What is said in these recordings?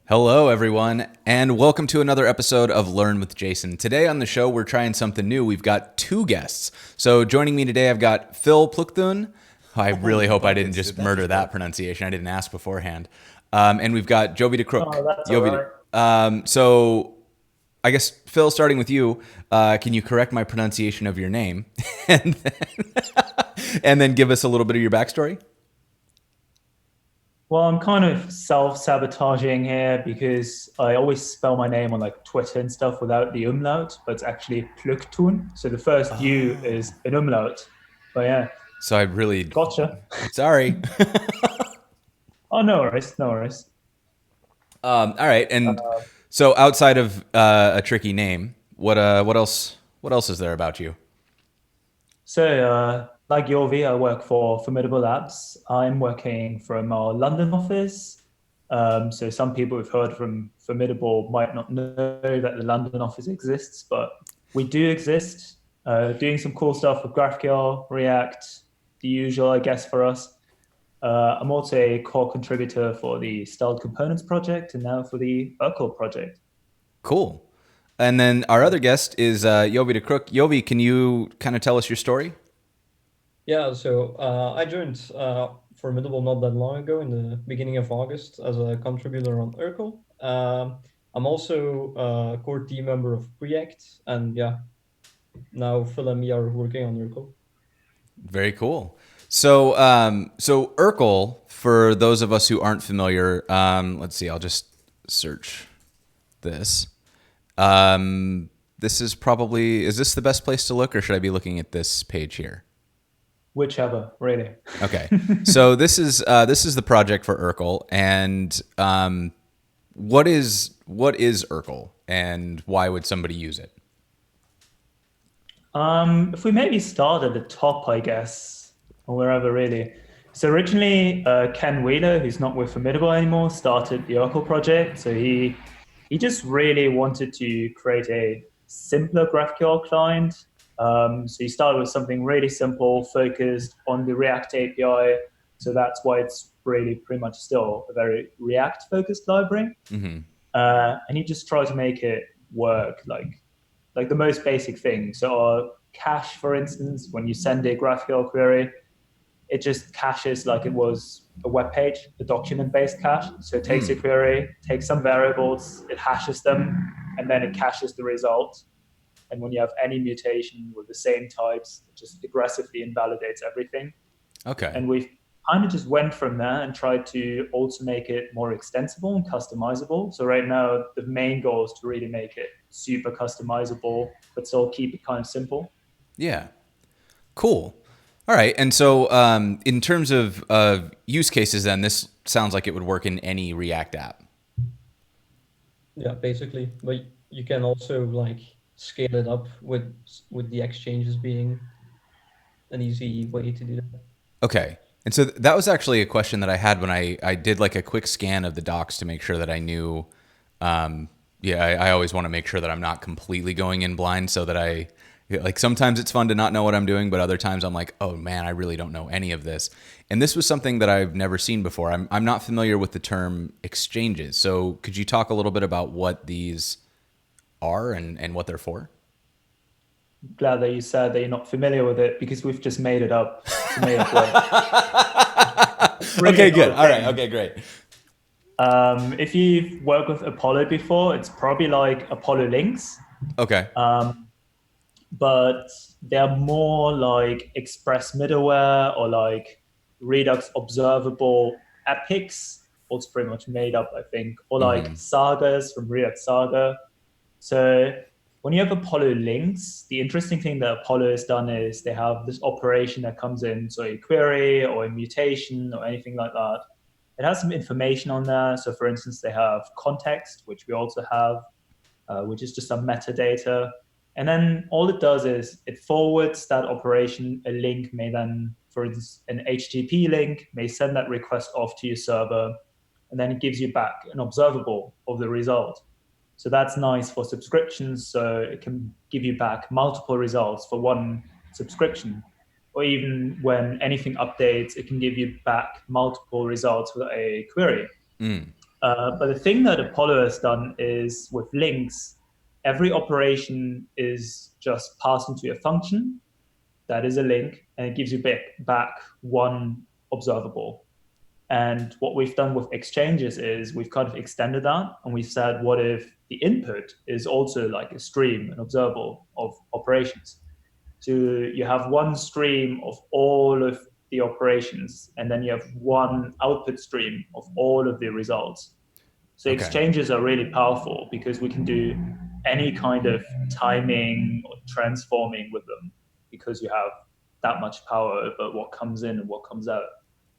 Hello, everyone, and welcome to another episode of Learn with Jason. Today on the show, we're trying something new. We've got two guests. So joining me today, I've got Phil Pluckthun. I really hope I didn't just murder that pronunciation. I didn't ask beforehand. And we've got Jovi to Croock. Oh, that's all Jovi. right. So I guess, Phil, starting with you, can you correct my pronunciation of your name and then give us a little bit of your backstory? Well, I'm kind of self-sabotaging here because I always spell my name on like Twitter and stuff without the umlaut, but it's actually Pluckthun. So the first U Oh. is an umlaut. But yeah, So I really, gotcha. sorry. Oh, no worries, no worries. All right, and so outside of a tricky name, what else? What else is there about you? So, like Jovi, I work for Formidable Labs. I'm working from our London office. So some people who've heard from Formidable might not know that the London office exists, but we do exist. Doing some cool stuff with GraphQL, React, the usual, I guess, for us. I'm also a core contributor for the Styled Components project and now for the URQL project. Cool. And then our other guest is Yovi de Crook. Yovi, can you kind of tell us your story? I joined Formidable not that long ago in the beginning of August as a contributor on URQL. I'm also a core team member of Preact, and yeah, now Phil and me are working on URQL. Very cool. So Urkel, for those of us who aren't familiar, let's see. I'll just search this. This is probably, is this the best place to look, or should I be looking at this page here? Whichever, really. Okay, so this is the project for Urkel, and what is Urkel, and why would somebody use it? If we maybe start at the top, I guess, or wherever really. So originally, Ken Wheeler, who's not with Formidable anymore, started the Oracle project. So he just really wanted to create a simpler GraphQL client. So he started with something really simple, focused on the React API. So that's why it's really pretty much still a very React-focused library. And he just tried to make it work like the most basic thing. So our cache, for instance, when you send a GraphQL query, it just caches like it was a web page, a document-based cache. So it takes a Mm, query, takes some variables, it hashes them, and then it caches the result. And when you have any mutation with the same types, it just aggressively invalidates everything. okay. And we kind of just went from there and tried to also make it more extensible and customizable. So right now, the main goal is to really make it super customizable, but still keep it kind of simple. Yeah. Cool. All right. And so, in terms of use cases, then this sounds like it would work in any React app. Yeah, basically, but you can also like scale it up with the exchanges being an easy way to do that. Okay. And so that was actually a question that I had when I did like a quick scan of the docs to make sure that I knew. Yeah, I always want to make sure that I'm not completely going in blind, so that like sometimes it's fun to not know what I'm doing, but other times I'm like, oh man, I really don't know any of this. And this was something that I've never seen before. I'm not familiar with the term exchanges. So could you talk a little bit about what these are and what they're for? Glad that you said that you're not familiar with it because we've just made it up. It's a made up word. It's really Okay, not good. a All right. thing. Okay, great. If you've worked with Apollo before, it's probably like Apollo links. Okay. Um, but they're more like Express middleware or like Redux observable epics. Also pretty much made up, I think, or like Mm-hmm. sagas from Redux Saga. So when you have Apollo links, the interesting thing that Apollo has done is they have this operation that comes in, so a query or a mutation or anything like that. It has some information on there. So for instance, they have context, which we also have, which is just some metadata. And then all it does is it forwards that operation. A link may then, for instance, an HTTP link may send that request off to your server, and then it gives you back an observable of the result. So that's nice for subscriptions. So it can give you back multiple results for one subscription. Or even when anything updates, it can give you back multiple results with a query. But the thing that Apollo has done is with links, every operation is just passed into a function that is a link, and it gives you back one observable. And what we've done with exchanges is we've kind of extended that, and we've said, what if the input is also like a stream, an observable of operations? So you have one stream of all of the operations, and then you have one output stream of all of the results. So Okay. exchanges are really powerful because we can do any kind of timing or transforming with them because you have that much power over what comes in and what comes out.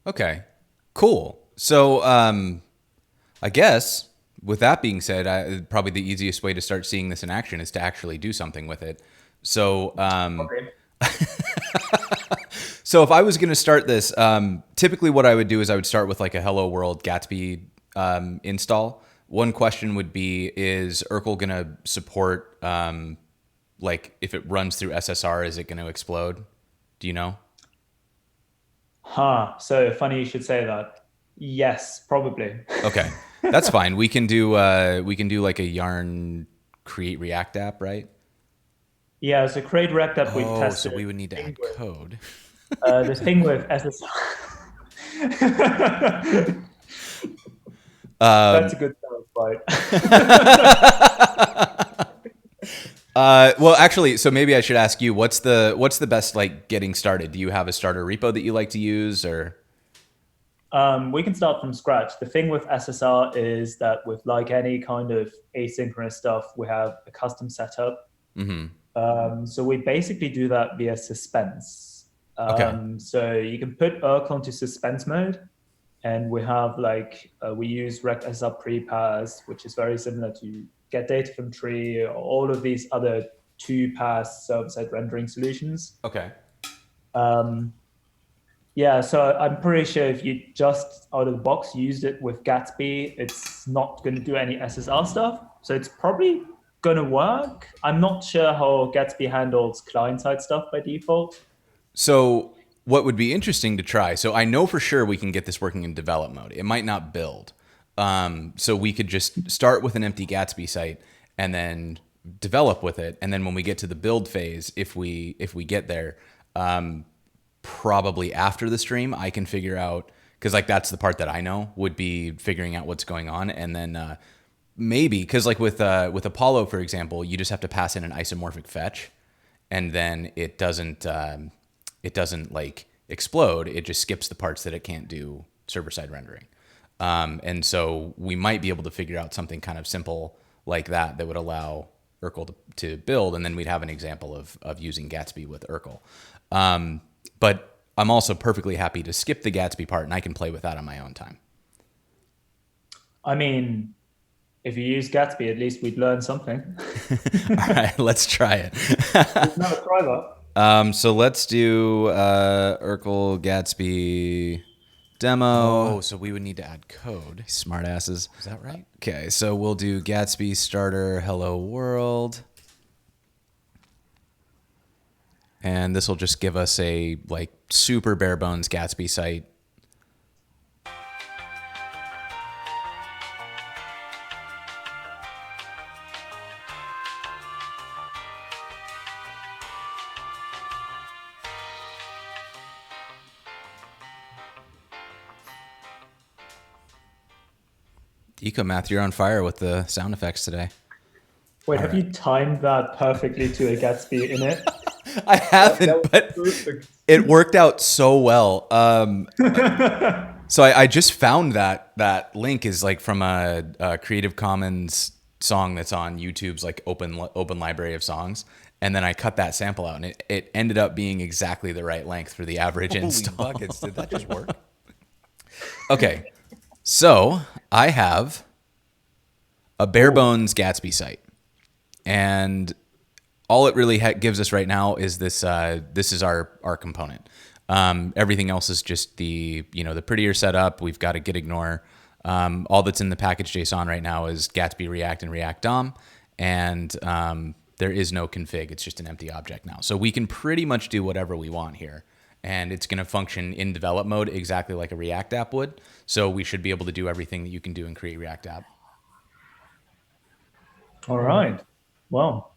Okay. Cool. So I guess with that being said, probably the easiest way to start seeing this in action is to actually do something with it. So Okay. so if I was going to start this, typically what I would do is I would start with like a Hello World Gatsby install. One question would be, is Urkel going to support, like if it runs through SSR, is it going to explode? Do you know? So funny you should say that. Yes, probably. Okay, that's fine. We can do like a yarn create React app, right? Yeah, so create React app we've Oh, tested. so we would need to add code. The thing with SSR. That's a good sound bite. Well, actually, so maybe I should ask you, what's the best like getting started? Do you have a starter repo that you like to use, or? We can start from scratch. The thing with SSR is that with like any kind of asynchronous stuff, we have a custom setup. So we basically do that via suspense. Okay. So you can put Urkel into suspense mode, and we have like we use rect SSR pre-pass, which is very similar to get data from tree or all of these other two-pass server-side rendering solutions. Okay. Yeah, so I'm pretty sure if you just out of the box used it with Gatsby, it's not going to do any SSR stuff. So it's probably going to work. I'm not sure how Gatsby handles client-side stuff by default. So what would be interesting to try? So I know for sure we can get this working in develop mode. It might not build. So we could just start with an empty Gatsby site and then develop with it. And then when we get to the build phase, if we get there, probably after the stream, I can figure out, because like that's the part that I know would be figuring out what's going on, and then maybe because like with Apollo, for example, you just have to pass in an isomorphic fetch, and then it doesn't like explode. It just skips the parts that it can't do server side rendering, and so we might be able to figure out something kind of simple like that would allow Urkel to build, and then we'd have an example of using Gatsby with Urkel. But I'm also perfectly happy to skip the Gatsby part, and I can play with that on my own time. I mean, if you use Gatsby, at least we'd learn something. All right, let's try it. We've never tried that. So let's do Urkel Gatsby demo. Oh, so we would need to add code. Smart asses. Is that right? Okay, so we'll do Gatsby starter hello world. And this will just give us a like super bare bones Gatsby site. Ecomath, you're on fire with the sound effects today. Wait, have you timed that perfectly to a Gatsby in it? I haven't, but perfect. It worked out so well. So I just found that link is like from a Creative Commons song that's on YouTube's like open library of songs, and then I cut that sample out, and it ended up being exactly the right length for the average install. Holy buckets! Did that just work? Okay, so I have a bare bones Gatsby site, and all it really gives us right now is this. This is our component. Everything else is just the prettier setup. We've got a git ignore. All that's in the package JSON right now is Gatsby React and React DOM, and there is no config. It's just an empty object now. So we can pretty much do whatever we want here, and it's going to function in develop mode exactly like a React app would. So we should be able to do everything that you can do in Create React App. All right. Well,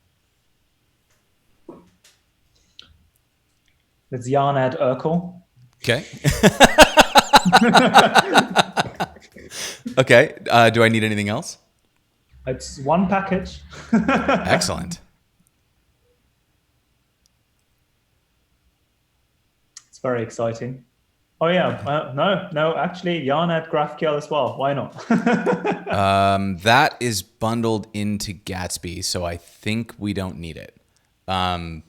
let's yarn at URQL. Okay. Okay. Do I need anything else? It's one package. Excellent. It's very exciting. Oh yeah, no, actually, yarn at GraphQL as well. Why not? That is bundled into Gatsby, so I think we don't need it. Oh,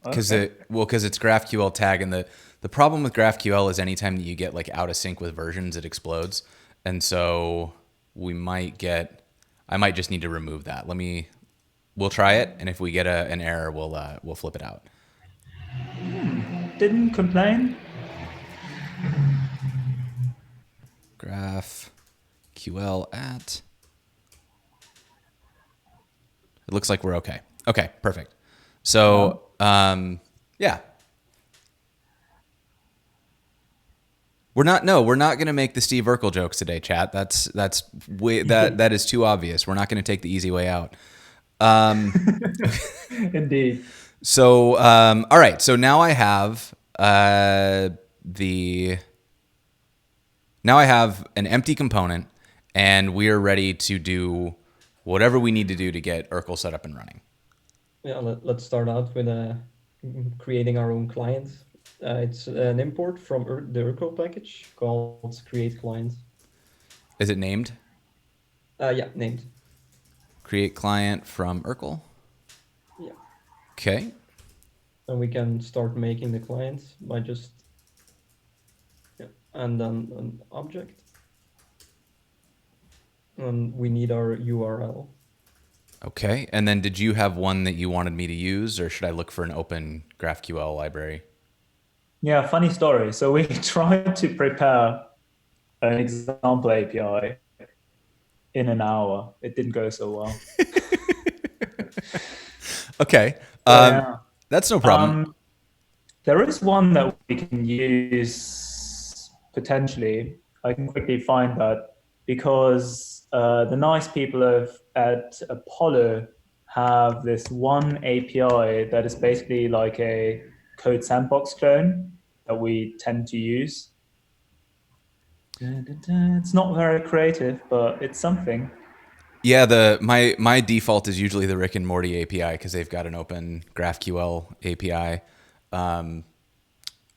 Because okay. it's GraphQL tag, and the problem with GraphQL is anytime that you get like out of sync with versions, it explodes, and so I might just need to remove that. We'll try it, and if we get an error, we'll flip it out. Didn't complain. GraphQL at. It looks like we're okay. Okay, perfect. So yeah. We're not going to make the Steve Urkel jokes today, chat. That is too obvious. We're not going to take the easy way out. Indeed. So all right. So now I have an empty component, and we are ready to do whatever we need to do to get Urkel set up and running. Yeah, let's start out with creating our own client. It's an import from the Urkel package called create client. Is it named? Yeah, named. Create client from Urkel. Yeah. Okay. And we can start making the client by just and then an object. And we need our URL. Okay. And then did you have one that you wanted me to use, or should I look for an open GraphQL library? Yeah, funny story. So we tried to prepare an example API in an hour. It didn't go so well. Okay. Yeah. That's no problem. There is one that we can use potentially. I can quickly find that because the nice people at Apollo have this one API that is basically like a code sandbox clone that we tend to use. It's not very creative, but it's something. Yeah, my default is usually the Rick and Morty API because they've got an open GraphQL API,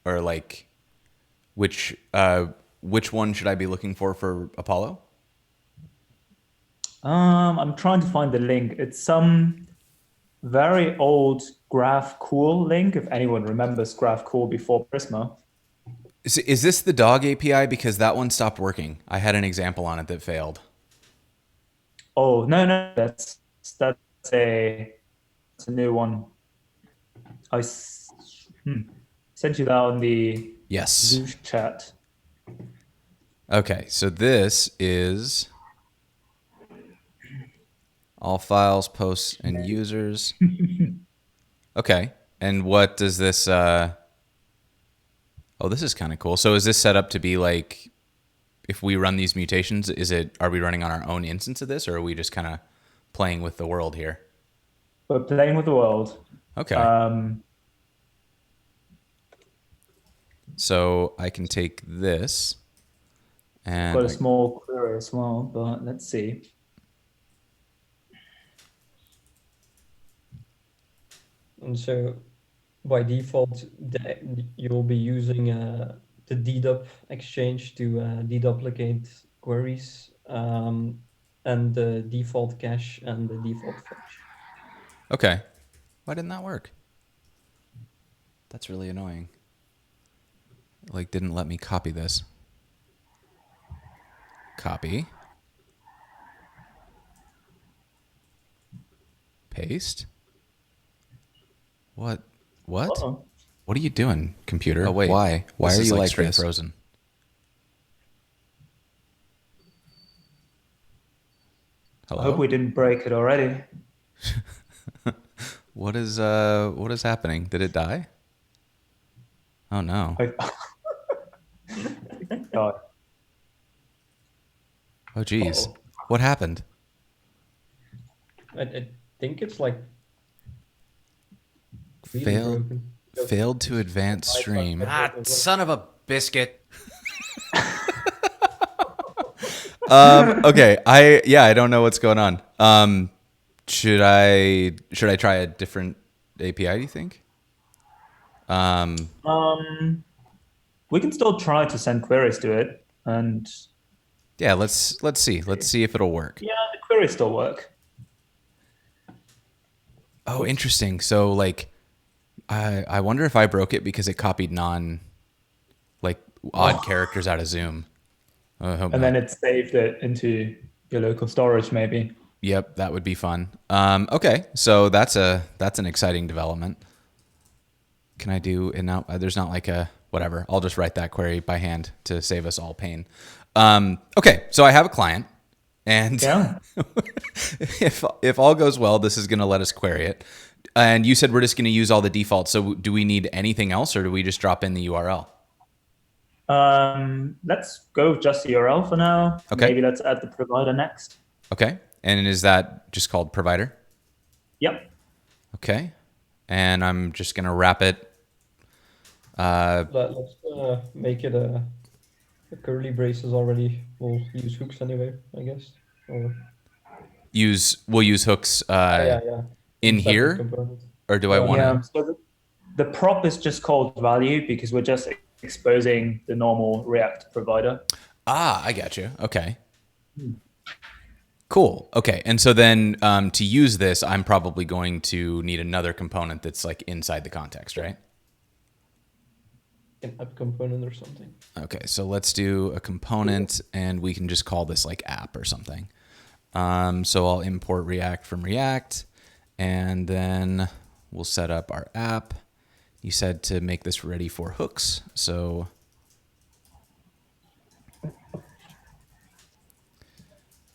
or like which one should I be looking for Apollo? I'm trying to find the link. It's some very old GraphQL link. If anyone remembers GraphQL before Prisma. Is this the dog API? Because that one stopped working. I had an example on it that failed. Oh no, that's a new one. I sent you that on the Yes. Zoom chat. Okay, so this is all files, posts, and users. Okay, and what does this? Oh, this is kind of cool. So is this set up to be like, if we run these mutations, are we running on our own instance of this, or are we just kind of playing with the world here? We're playing with the world. Okay. So I can take this and got a small query as well, but let's see. And so by default, you'll be using the dedup exchange to deduplicate queries, and the default cache and the default fetch. Okay. Why didn't that work? That's really annoying. Like, didn't let me copy this. Copy. Paste. What? Uh-oh. What are you doing, computer? Oh, wait. Why? Why are you like straight frozen? Hello? I hope we didn't break it already. What is happening? Did it die? Oh no. God. Oh geez. Uh-oh. What happened? I think it's like really Failed broken. Because failed to it's advance my side stream. got Ah, broken as well. son of a biscuit. Okay. I don't know what's going on. Should I try a different API, do you think? We can still try to send queries to it, and Yeah, let's see. Let's see if it'll work. yeah, the queries still work. Oh, interesting. So like I wonder if I broke it because it copied like odd characters out of Zoom. I hope And not. then it saved it into your local storage, maybe. Yep, that would be fun. Okay, so that's an exciting development. Can I do it now? There's not like a whatever. I'll just write that query by hand to save us all pain. Okay, so I have a client, and Yeah. if all goes well, this is going to let us query it. And you said we're just going to use all the defaults. So do we need anything else, or do we just drop in the URL? Let's go with just the URL for now. Okay. Maybe let's add the provider next. Okay, and is that just called provider? Yep. Okay, and I'm just going to wrap it. Let's make it a curly braces already. We'll use hooks anyway, I guess. Or We'll use hooks yeah. in Separate here, component. or do I want to? Yeah. So the prop is just called value because we're just exposing the normal React provider. Ah, I got you. Okay. Cool. Okay. And so then to use this, I'm probably going to need another component that's like inside the context, right? An app component or something. Okay. So let's do a component and we can just call this like app or something. So I'll import React from React and then we'll set up our app. You said to make this ready for hooks. So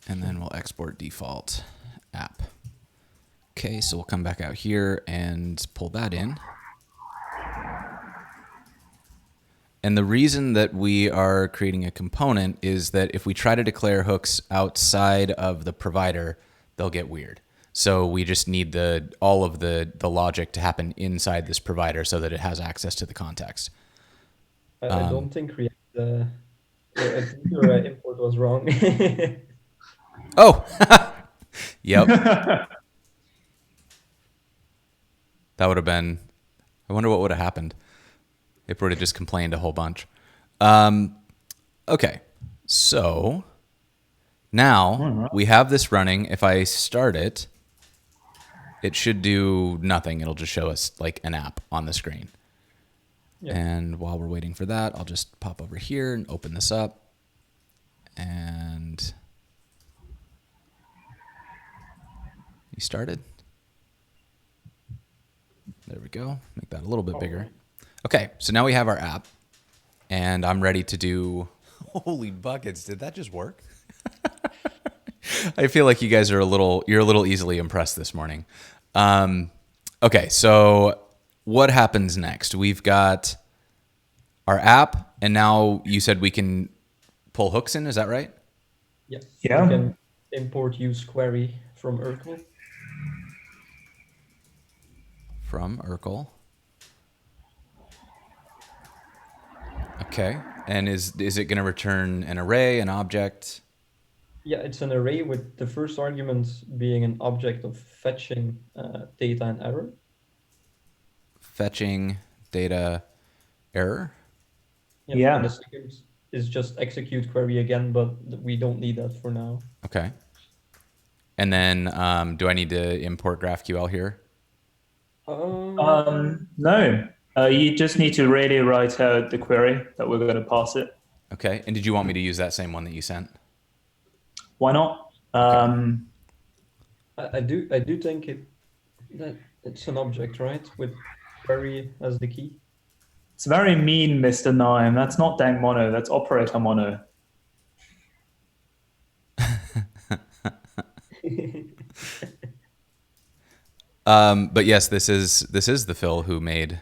and then we'll export default app. Okay, so we'll come back out here and pull that in. And the reason that we are creating a component is that if we try to declare hooks outside of the provider, they'll get weird. So we just need all of the logic to happen inside this provider so that it has access to the context. I don't think React. I think your import was wrong. Oh, yep. That would have been, I wonder what would have happened. It would have just complained a whole bunch. Okay, so now we have this running. If I start it, it should do nothing. It'll just show us like an app on the screen. Yeah. And while we're waiting for that, I'll just pop over here and open this up. And you started. There we go. Make that a little bit bigger. Okay, so now we have our app, and I'm ready to do. Holy buckets! Did that just work? I feel like you guys are you're a little easily impressed this morning. Okay, so what happens next? We've got our app, and now you said we can pull hooks in. Is that right? Yeah. Yeah. You can import use query from URQL. From URQL. Okay, and is it going to return an array, an object? Yeah, it's an array with the first argument being an object of fetching data and error. Fetching data error. Yeah. And the second is just execute query again, but we don't need that for now. Okay. And then do I need to import GraphQL here? No. You just need to really write out the query that we're going to pass it. Okay. And did you want me to use that same one that you sent? Why not? I do think that it's an object, right? With query as the key. It's very mean, Mr. Nime. That's not dang mono. That's operator mono. But yes, this is the Phil who made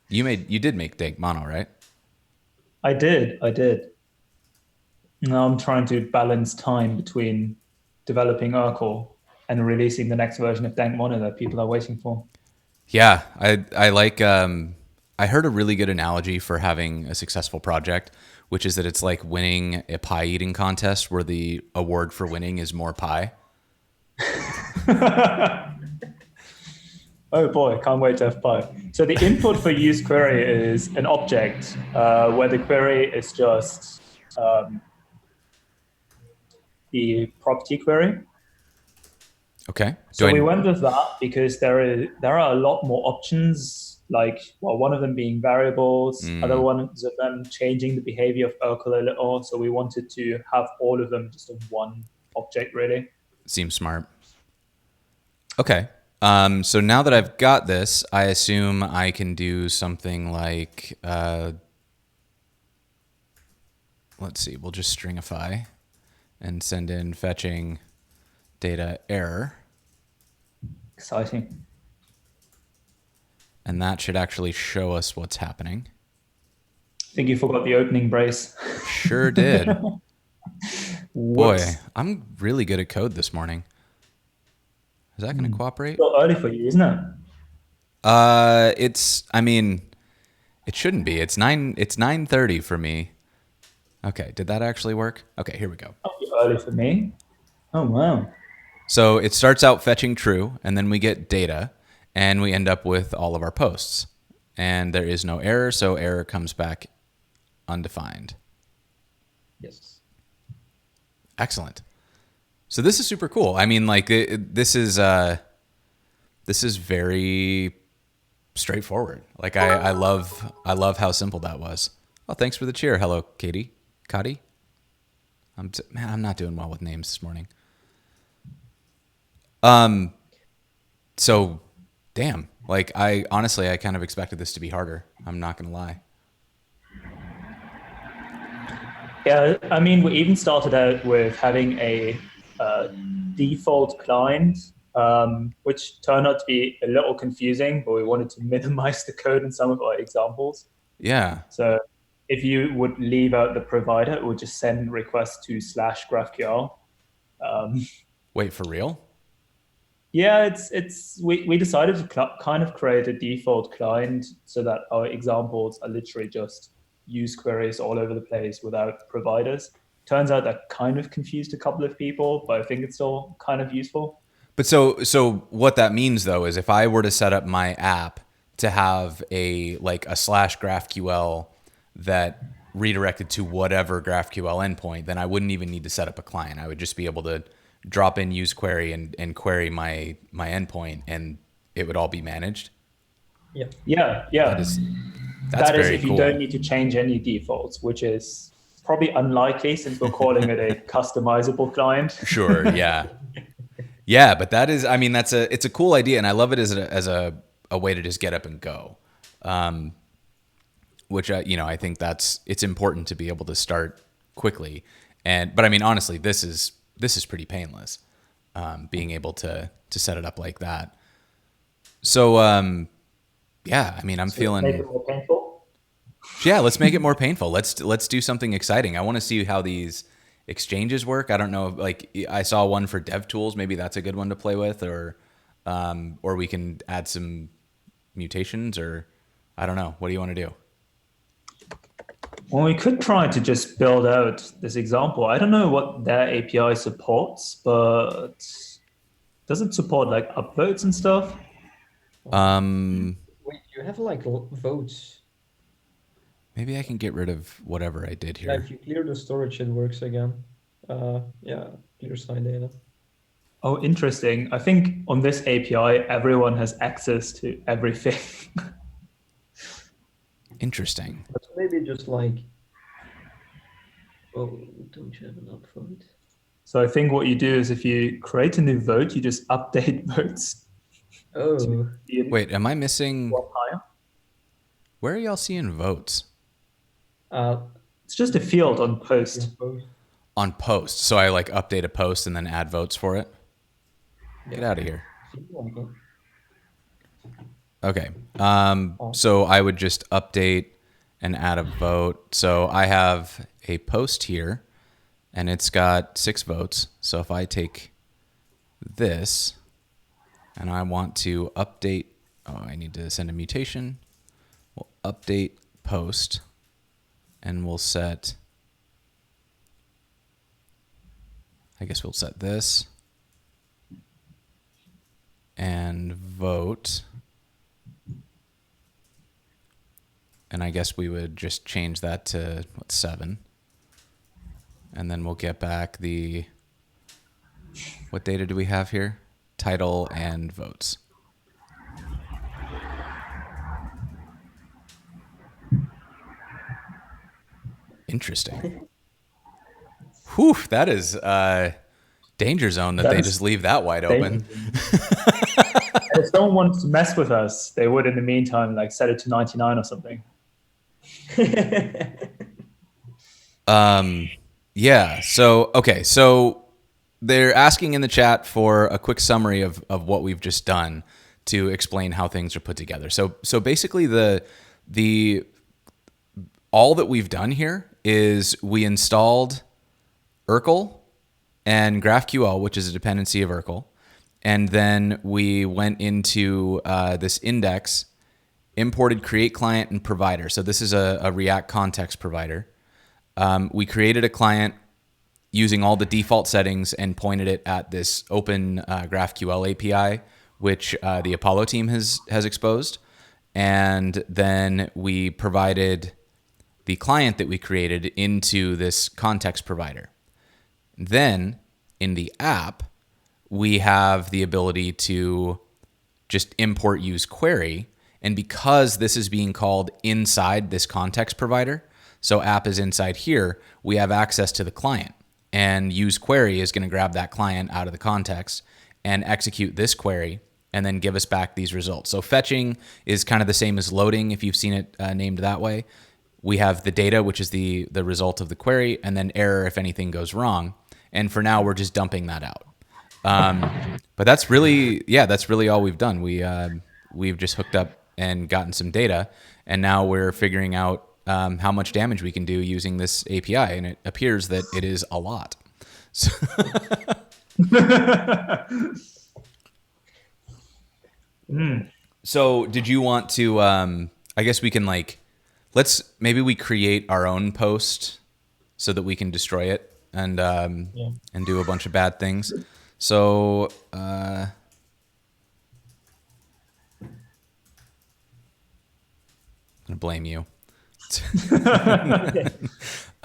You did make dank mono, right? I did. Now I'm trying to balance time between developing URQL and releasing the next version of Dank Mono that people are waiting for. Yeah, I like. I heard a really good analogy for having a successful project, which is that it's like winning a pie eating contest where the award for winning is more pie. Oh boy, can't wait to have Pi. So the input for use query is an object where the query is just the property query. Okay. So we went with that because there are a lot more options. Like, well, one of them being variables, other ones of them changing the behavior of URQL a little. So we wanted to have all of them just in one object, really. Seems smart. Okay. So now that I've got this, I assume I can do something like, let's see, we'll just stringify and send in fetching data error. Exciting. And that should actually show us what's happening. I think you forgot the opening brace. Sure did. Boy, Whoops. I'm really good at code this morning. Is that going to cooperate? Still early for you, isn't it? I mean, it shouldn't be. It's 9:30 for me. Okay, did that actually work? Okay, here we go. Not early for me. Oh wow. So it starts out fetching true, and then we get data, and we end up with all of our posts. And there is no error, so error comes back undefined. Yes. Excellent. So this is super cool. I mean, like this is very straightforward. Like I love how simple that was. Oh, thanks for the cheer. Hello, Katie. Cotty. I'm not doing well with names this morning. So damn. Like I honestly kind of expected this to be harder. I'm not gonna lie. Yeah, I mean, we even started out with having a default client, which turned out to be a little confusing, but we wanted to minimize the code in some of our examples. Yeah. So if you would leave out the provider, it would just send requests to /GraphQL. Wait, for real? Yeah, we decided to kind of create a default client so that our examples are literally just use queries all over the place without providers. Turns out that kind of confused a couple of people, but I think it's still kind of useful. But so what that means though is if I were to set up my app to have a /GraphQL that redirected to whatever GraphQL endpoint, then I wouldn't even need to set up a client. I would just be able to drop in use query and query my endpoint, and it would all be managed. Yeah. That's That is very if you cool. don't need to change any defaults, which is probably unlikely since we're calling it a customizable client. Sure, yeah. Yeah, but that is, I mean, it's a cool idea, and I love it as a way to just get up and go. Which I think it's important to be able to start quickly. But I mean, honestly, this is pretty painless, being able to set it up like that. So yeah, I mean, I'm feeling. Make it more painful. Yeah, let's make it more painful. Let's do something exciting. I want to see how these exchanges work. I don't know. Like I saw one for dev tools. Maybe that's a good one to play with, or we can add some mutations, or I don't know. What do you want to do? Well, we could try to just build out this example. I don't know what their API supports, but does it support like upvotes and stuff? Wait, you have like votes. Maybe I can get rid of whatever I did Yeah, here. if you clear the storage, it works again. Yeah, clear side data. Oh, interesting. I think on this API, everyone has access to everything. Interesting. But maybe just like, oh, don't you have an upvote? So I think what you do is if you create a new vote, you just update votes. Oh, Wait, am I missing? One higher. Where are y'all seeing votes? It's just a field on post. On post. So I like update a post and then add votes for it. Get out of here. Okay. So I would just update and add a vote. So I have a post here and it's got 6 votes. So if I take this and I want to update, I need to send a mutation. We'll update post and we'll set, I guess we'll set this and vote. And I guess we would just change that to 7. And then we'll get back the, what data do we have here? Title and votes. Interesting. Whew, that is danger zone that they just leave that wide open. If someone wants to mess with us, they would in the meantime like set it to 99 or something. Yeah. So, okay. So they're asking in the chat for a quick summary of what we've just done to explain how things are put together. So basically the all that we've done here is we installed URQL and GraphQL, which is a dependency of URQL. And then we went into this index, imported create client and provider. So this is a React context provider. We created a client using all the default settings and pointed it at this open GraphQL API, which the Apollo team has exposed. And then we provided the client that we created into this context provider. Then in the app, we have the ability to just import use query. And because this is being called inside this context provider, so app is inside here, we have access to the client. And use query is going to grab that client out of the context and execute this query and then give us back these results. So fetching is kind of the same as loading if you've seen it named that way. We have the data, which is the result of the query, and then error if anything goes wrong. And for now, we're just dumping that out. But that's really all we've done. We've just hooked up and gotten some data, and now we're figuring out how much damage we can do using this API, and it appears that it is a lot. So, so did you want to? I guess we can maybe we create our own post so that we can destroy it and do a bunch of bad things. So I'm gonna blame you.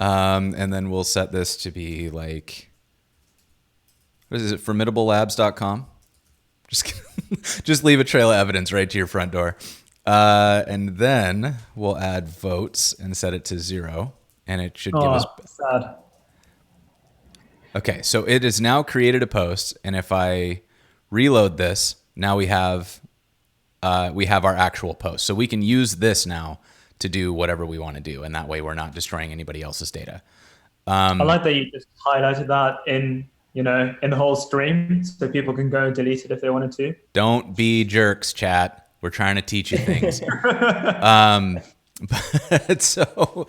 And then we'll set this to be like, what is it? FormidableLabs.com. Just leave a trail of evidence right to your front door. And then we'll add votes and set it to 0. And it should give us. Sad. Okay, so it has now created a post, and if I reload this, now we have our actual post. So we can use this now to do whatever we want to do, and that way we're not destroying anybody else's data. I like that you just highlighted that in the whole stream, so people can go and delete it if they wanted to. Don't be jerks, chat. We're trying to teach you things. But so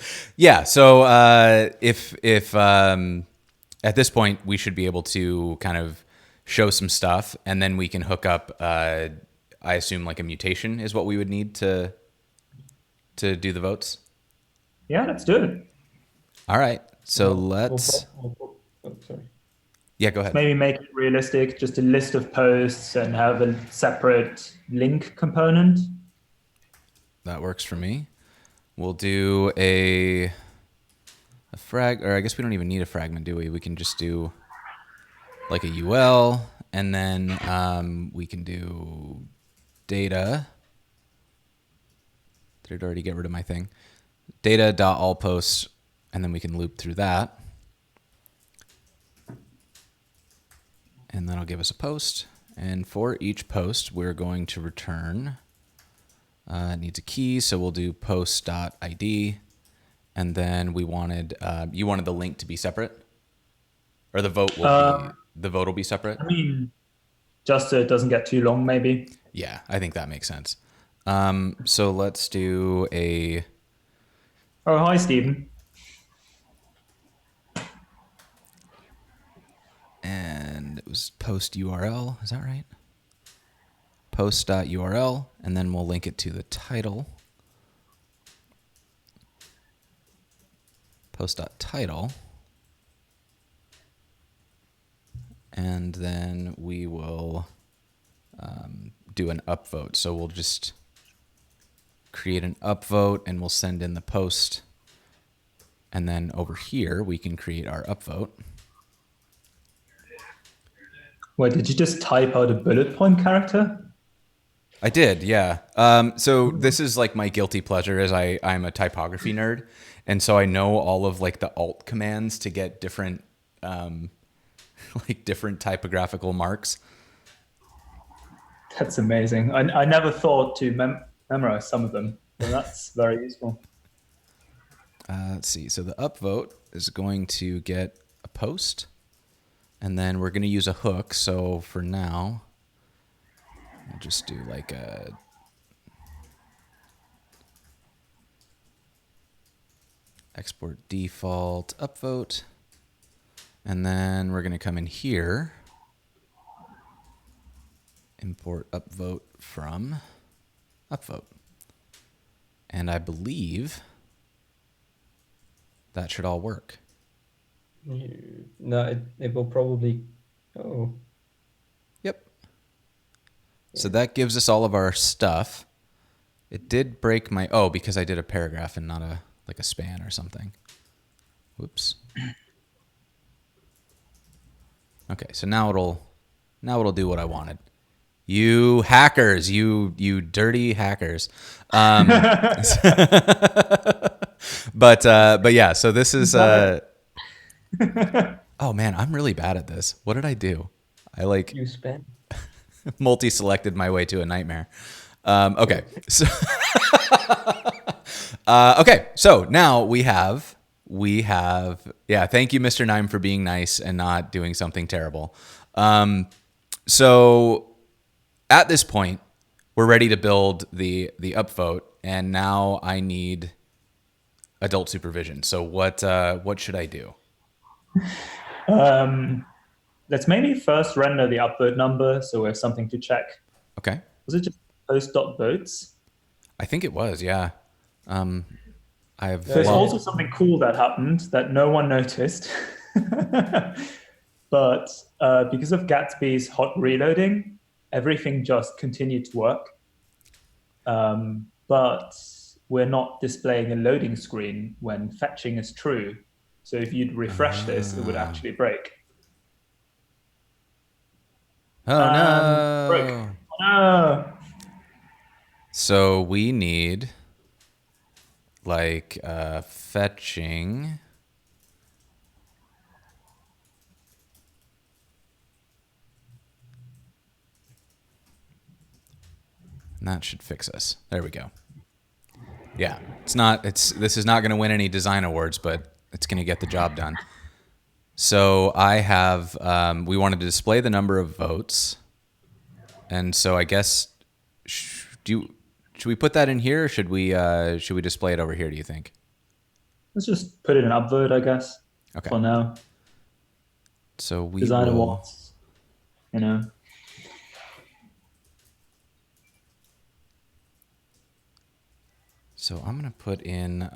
if at this point we should be able to kind of show some stuff, and then we can hook up. I assume like a mutation is what we would need to do the votes. Yeah, let's do it. All right, so let's. Sorry. Yeah, go ahead. Maybe make it realistic, just a list of posts and have a separate link component. That works for me. We'll do a frag, or I guess we don't even need a fragment, do we? We can just do like a UL, and then we can do data. Did it already get rid of my thing? Data.allPosts, and then we can loop through that. And that'll give us a post. And for each post, we're going to return, it needs a key, so we'll do post.id. And then we wanted, you wanted the link to be separate? Or the vote will be separate? I mean, just so it doesn't get too long, maybe. Yeah, I think that makes sense. So let's do a, Oh, hi, Stephen. and it was post URL. Is that right? Post.url, and then we'll link it to the title. Post.title. And then we will do an upvote. So we'll just create an upvote and we'll send in the post. And then over here, we can create our upvote. Wait, did you just type out a bullet point character? I did, yeah. So this is like my guilty pleasure, as I'm a typography nerd. And so I know all of like the alt commands to get different, like different typographical marks. That's amazing. I never thought to memorize some of them, but that's very useful. Let's see. So the upvote is going to get a post, and then we're going to use a hook. So for now, I'll just do like a export default upvote, and then we're going to come in here, import upvote from upvote, and I believe that should all work. No, it will probably. Oh, Yep. So that gives us all of our stuff. It did break my, oh, because I did a paragraph and not a like a span or something. Whoops. Okay, so now it'll do what I wanted. You hackers, you dirty hackers. But yeah, so this is oh man, I'm really bad at this. What did I do? I like you spent. multi-selected my way to a nightmare. Okay, so okay, so now we have yeah. Thank you, Mr. Nime, for being nice and not doing something terrible. So at this point, we're ready to build the upvote, and now I need adult supervision. So what should I do? Let's maybe first render the upvote number so we have something to check. Okay. Was it just post.votes? I think it was, yeah. There's also something cool that happened that no one noticed. But because of Gatsby's hot reloading, everything just continued to work. But we're not displaying a loading screen when fetching is true. So if you'd refresh this, it would actually break. Oh no. Broke. No. So we need like fetching. And that should fix us. There we go. Yeah, this is not going to win any design awards, but it's going to get the job done. So I have, we wanted to display the number of votes. And so I guess, should we put that in here, or should we display it over here, do you think? Let's just put it in upvote, I guess, Okay. for now. So we Design will, awards, you know. so I'm going to put in,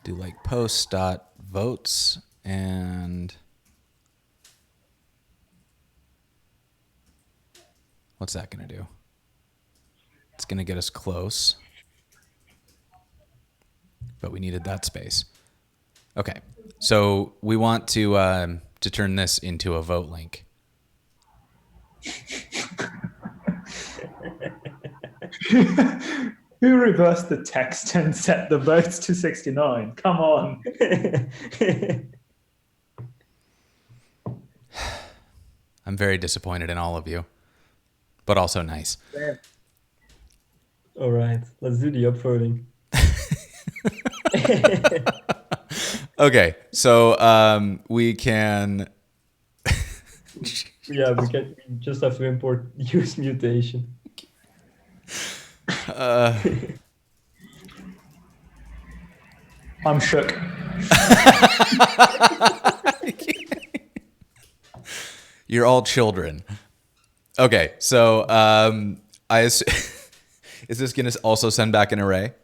do like post.votes and what's that going to do? It's going to get us close, but we needed that space. Okay, so we want to turn this into a vote link. Who reversed the text and set the votes to 69? Come on. I'm very disappointed in all of you, but also nice. All right, let's do the upvoting. Okay, so we can. Yeah, we just have to import use mutation. I'm shook. You're all children. Okay, so is this going to also send back an array?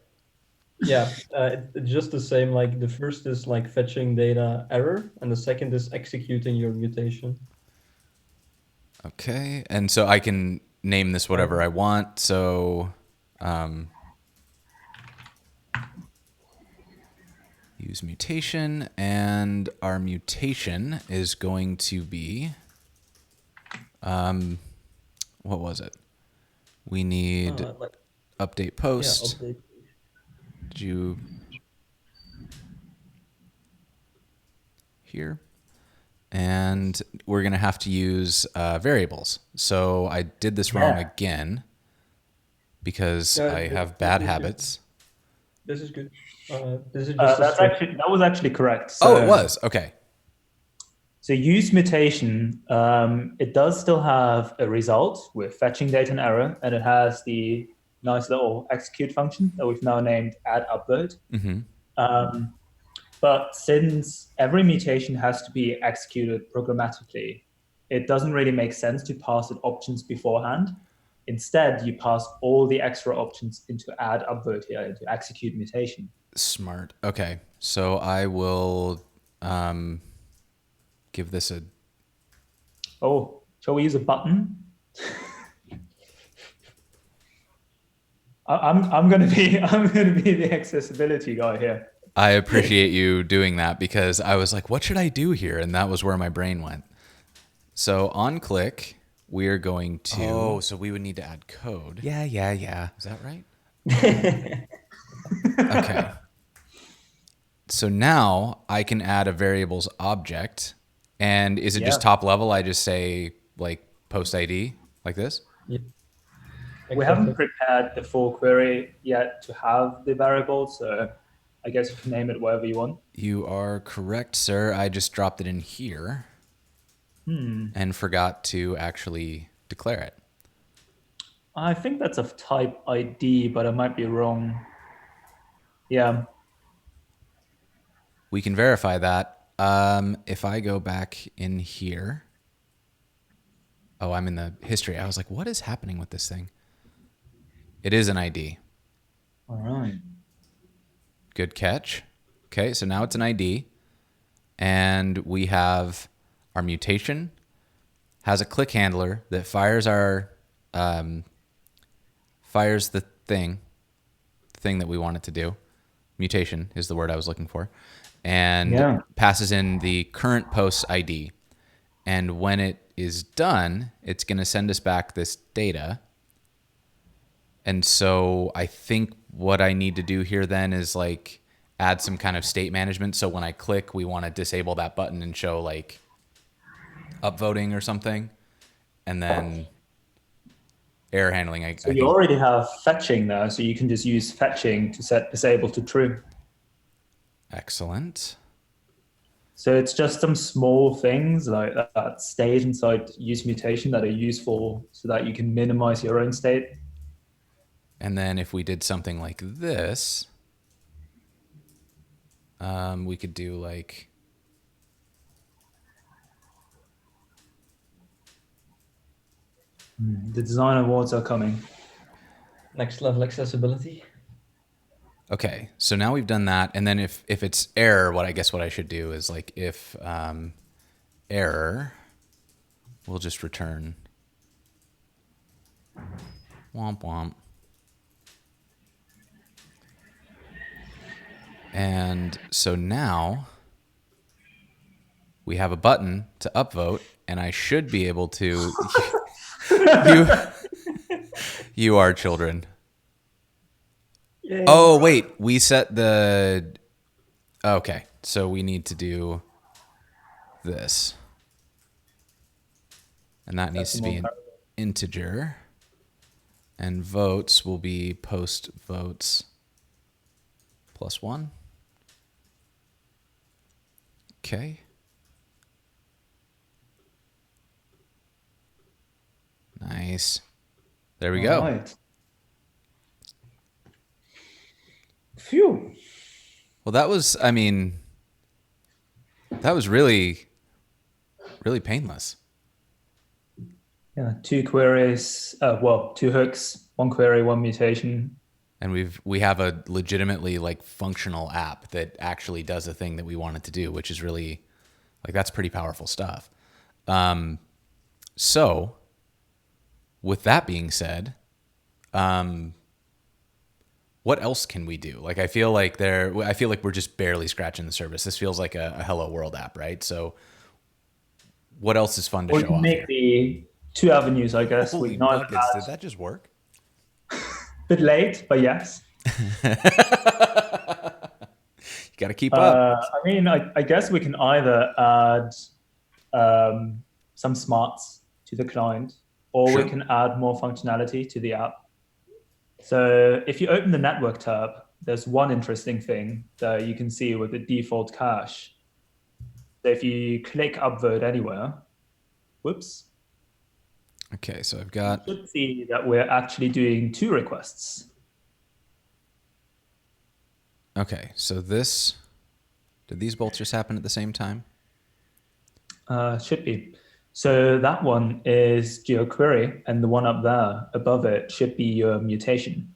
Yeah, it's just the same. Like the first is like fetching data error, and the second is executing your mutation. Okay, and so I can name this whatever I want. So use mutation, and our mutation is going to be, what was it? We need Like update yeah, post. update. Did you here? And we're going to have to use variables. So I did this wrong again because I have bad habits. This is good. This is just a That's string. actually, that was actually correct. Oh, it was. Okay. So use mutation, it does still have a result with fetching data and error, and it has the nice little execute function that we've now named add upvote. But since every mutation has to be executed programmatically, it doesn't really make sense to pass it options beforehand. Instead, you pass all the extra options into add upvote here to execute mutation. Smart. Okay. So I will give this a... Oh, shall we use a button? I'm gonna be the accessibility guy here. I appreciate you doing that because I was like, what should I do here? And that was where my brain went. So on click, we are going to... Oh, so we would need to add code. Yeah. Is that right? Okay. So now I can add a variables object. And is it just top level? I just say like post ID like this? Yeah. We haven't prepared the full query yet to have the variable, so I guess you can name it whatever you want. You are correct, sir. I just dropped it in here and forgot to actually declare it. I think that's a type ID, but I might be wrong. Yeah. We can verify that. If I go back in here, oh, I'm in the history. I was like, what is happening with this thing? It is an ID. All right. Good catch. Okay, so now it's an ID. And we have our mutation has a click handler that fires our fires the thing that we want it to do. Mutation is the word I was looking for. And passes in the current post ID. And when it is done, it's going to send us back this data. And so I think what I need to do here then is like add some kind of state management. So when I click, we want to disable that button and show like upvoting or something. And then error handling. So you already have fetching there, so you can just use fetching to set disable to true. Excellent. So it's just some small things like that state inside use mutation that are useful so that you can minimize your own state. And then if we did something like this, we could do like... The design awards are coming. Next level accessibility. Okay, so now we've done that. And then if it's error, what I should do is like if error, we'll just return womp womp. And so now we have a button to upvote, and I should be able to... you are children. Yay. Oh, wait. We set the... Okay, so we need to do this. And that needs to be an integer. And votes will be post votes +1. Okay. Nice. There we go. Right. Phew. Well, that was, I mean, that was really, really painless. Yeah, 2 queries. Well, 2 hooks, 1 query, 1 mutation. And we have a legitimately like functional app that actually does the thing that we want it to do, which is really like that's pretty powerful stuff. So with that being said, what else can we do? Like I feel like we're just barely scratching the surface. This feels like a Hello World app, right? So what else is fun to Or we show can off make here? the 2 avenues, I guess. We Holy can either buckets! add Did that just work? a bit late, but yes. You got to keep up. I mean, I guess we can either add some smarts to the client, or we Sure. can add more functionality to the app. So if you open the network tab, there's one interesting thing that you can see with the default cache. So if you click upvote anywhere, whoops, Okay, so I've you got. should see that we're actually doing 2 requests. Okay, so this. Did these both just happen at the same time? Should be. So that one is your query, and the one up there above it should be your mutation,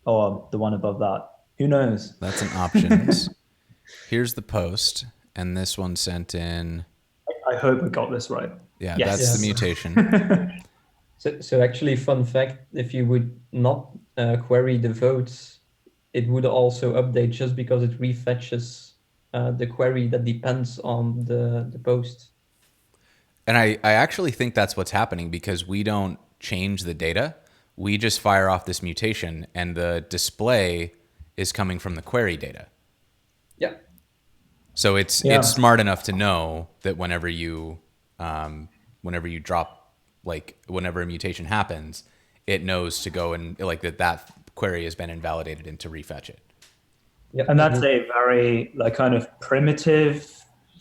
or the one above that. Who knows? That's an options. Here's the post, and this one sent in. I hope I got this right. Yeah, Yes. that's the Yes. mutation. So actually, fun fact: if you would not query the votes, it would also update just because it refetches the query that depends on the post. And I actually think that's what's happening because we don't change the data. We just fire off this mutation, and the display is coming from the query data. Yeah. So it's smart enough to know that whenever you drop, like whenever a mutation happens, it knows to go and like that query has been invalidated and to refetch it. Yeah. And that's a very like kind of primitive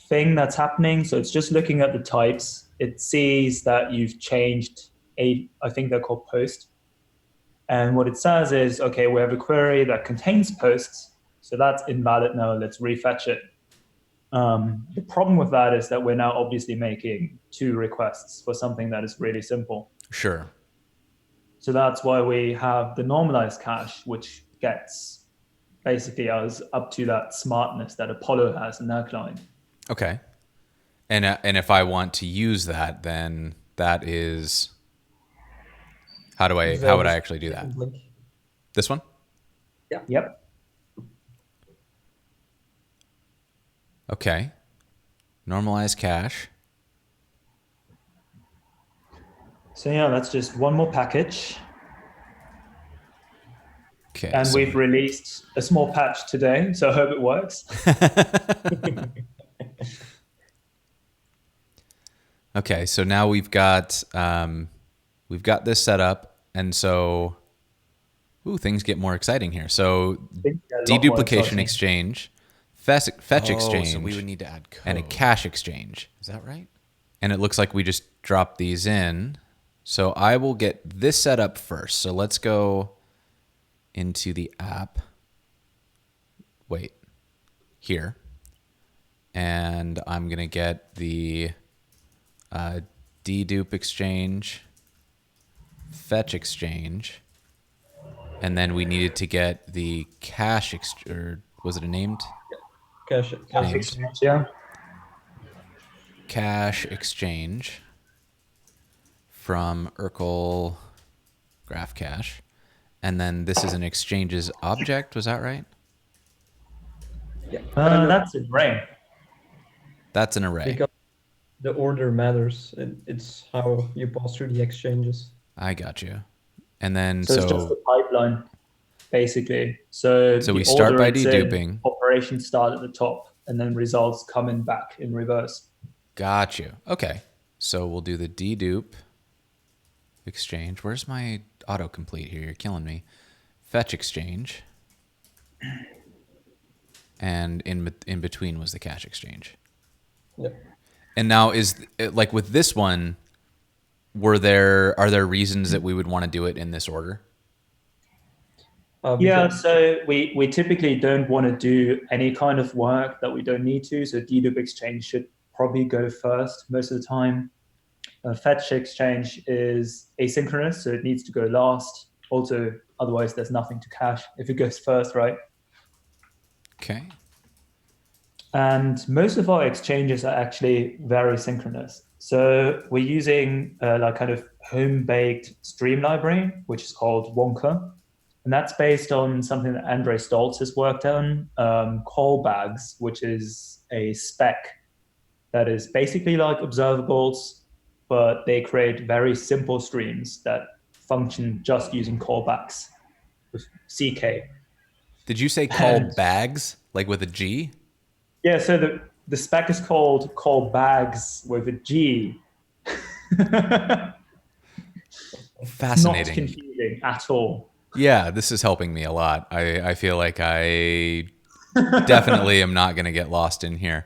thing that's happening. So it's just looking at the types. It sees that you've changed I think they're called post. And what it says is, okay, we have a query that contains posts. So that's invalid now. Let's refetch it. The problem with that is that we're now obviously making 2 requests for something that is really simple. Sure. So that's why we have the normalized cache, which gets basically us up to that smartness that Apollo has in their client. Okay. And if I want to use that, then that is how would I actually do that? Link. This one? Yep. Okay. Normalize cache. So yeah, that's just one more package. Okay. And so we've released a small patch today, so I hope it works. Okay, so now we've got this set up, and so things get more exciting here. So deduplication exchange, fetch exchange, so we would need to add code. and a cache exchange. Is that right? And it looks like we just dropped these in. So I will get this set up first. So let's go into the app. Wait, here. And I'm going to get the dedupe exchange, fetch exchange, and then we needed to get the cache or was it a named? Cache exchange, yeah. Cache exchange from URQL graph cache. And then this is an exchanges object. Was that right? Yeah. That's an array. That's an array. Because the order matters. It's how you pass through the exchanges. I got you. And then So it's just a pipeline, basically. So we start by order it's in, deduping. operations start at the top, and then results coming back in reverse. Got you. Okay. So we'll do the dedupe exchange. Where's my autocomplete here? You're killing me. Fetch exchange. And in between was the cache exchange. Yeah. And now is like with this one, are there reasons that we would want to do it in this order? Yeah, Because so we typically don't want to do any kind of work that we don't need to. So dedupe exchange should probably go first most of the time. Fetch exchange is asynchronous, so it needs to go last. Also, otherwise there's nothing to cache if it goes first, right? Okay. And most of our exchanges are actually very synchronous. So we're using like kind of home-baked stream library, which is called Wonka. And that's based on something that Andre Stoltz has worked on, callbags, which is a spec that is basically like observables, but they create very simple streams that function just using callbacks with CK. Did you say call And bags like with a G? yeah, so the spec is called callbags with a G. It's not Fascinating. confusing at all. Yeah, this is helping me a lot. I feel like I definitely am not going to get lost in here.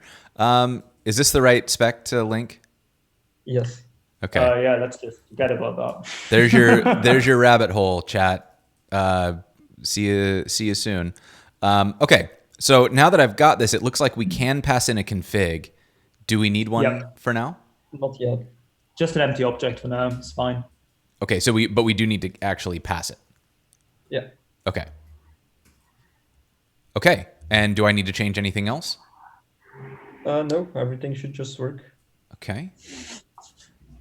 Is this the right spec to link? yes. Okay. Yeah, let's just forget about that. There's your rabbit hole, chat. See you soon. Okay. So now that I've got this, it looks like we can pass in a config. Do we need one Yep. for now? Not yet. Just an empty object for now. It's fine. Okay, so we do need to actually pass it. Yeah. Okay. Okay. And do I need to change anything else? No, everything should just work. Okay.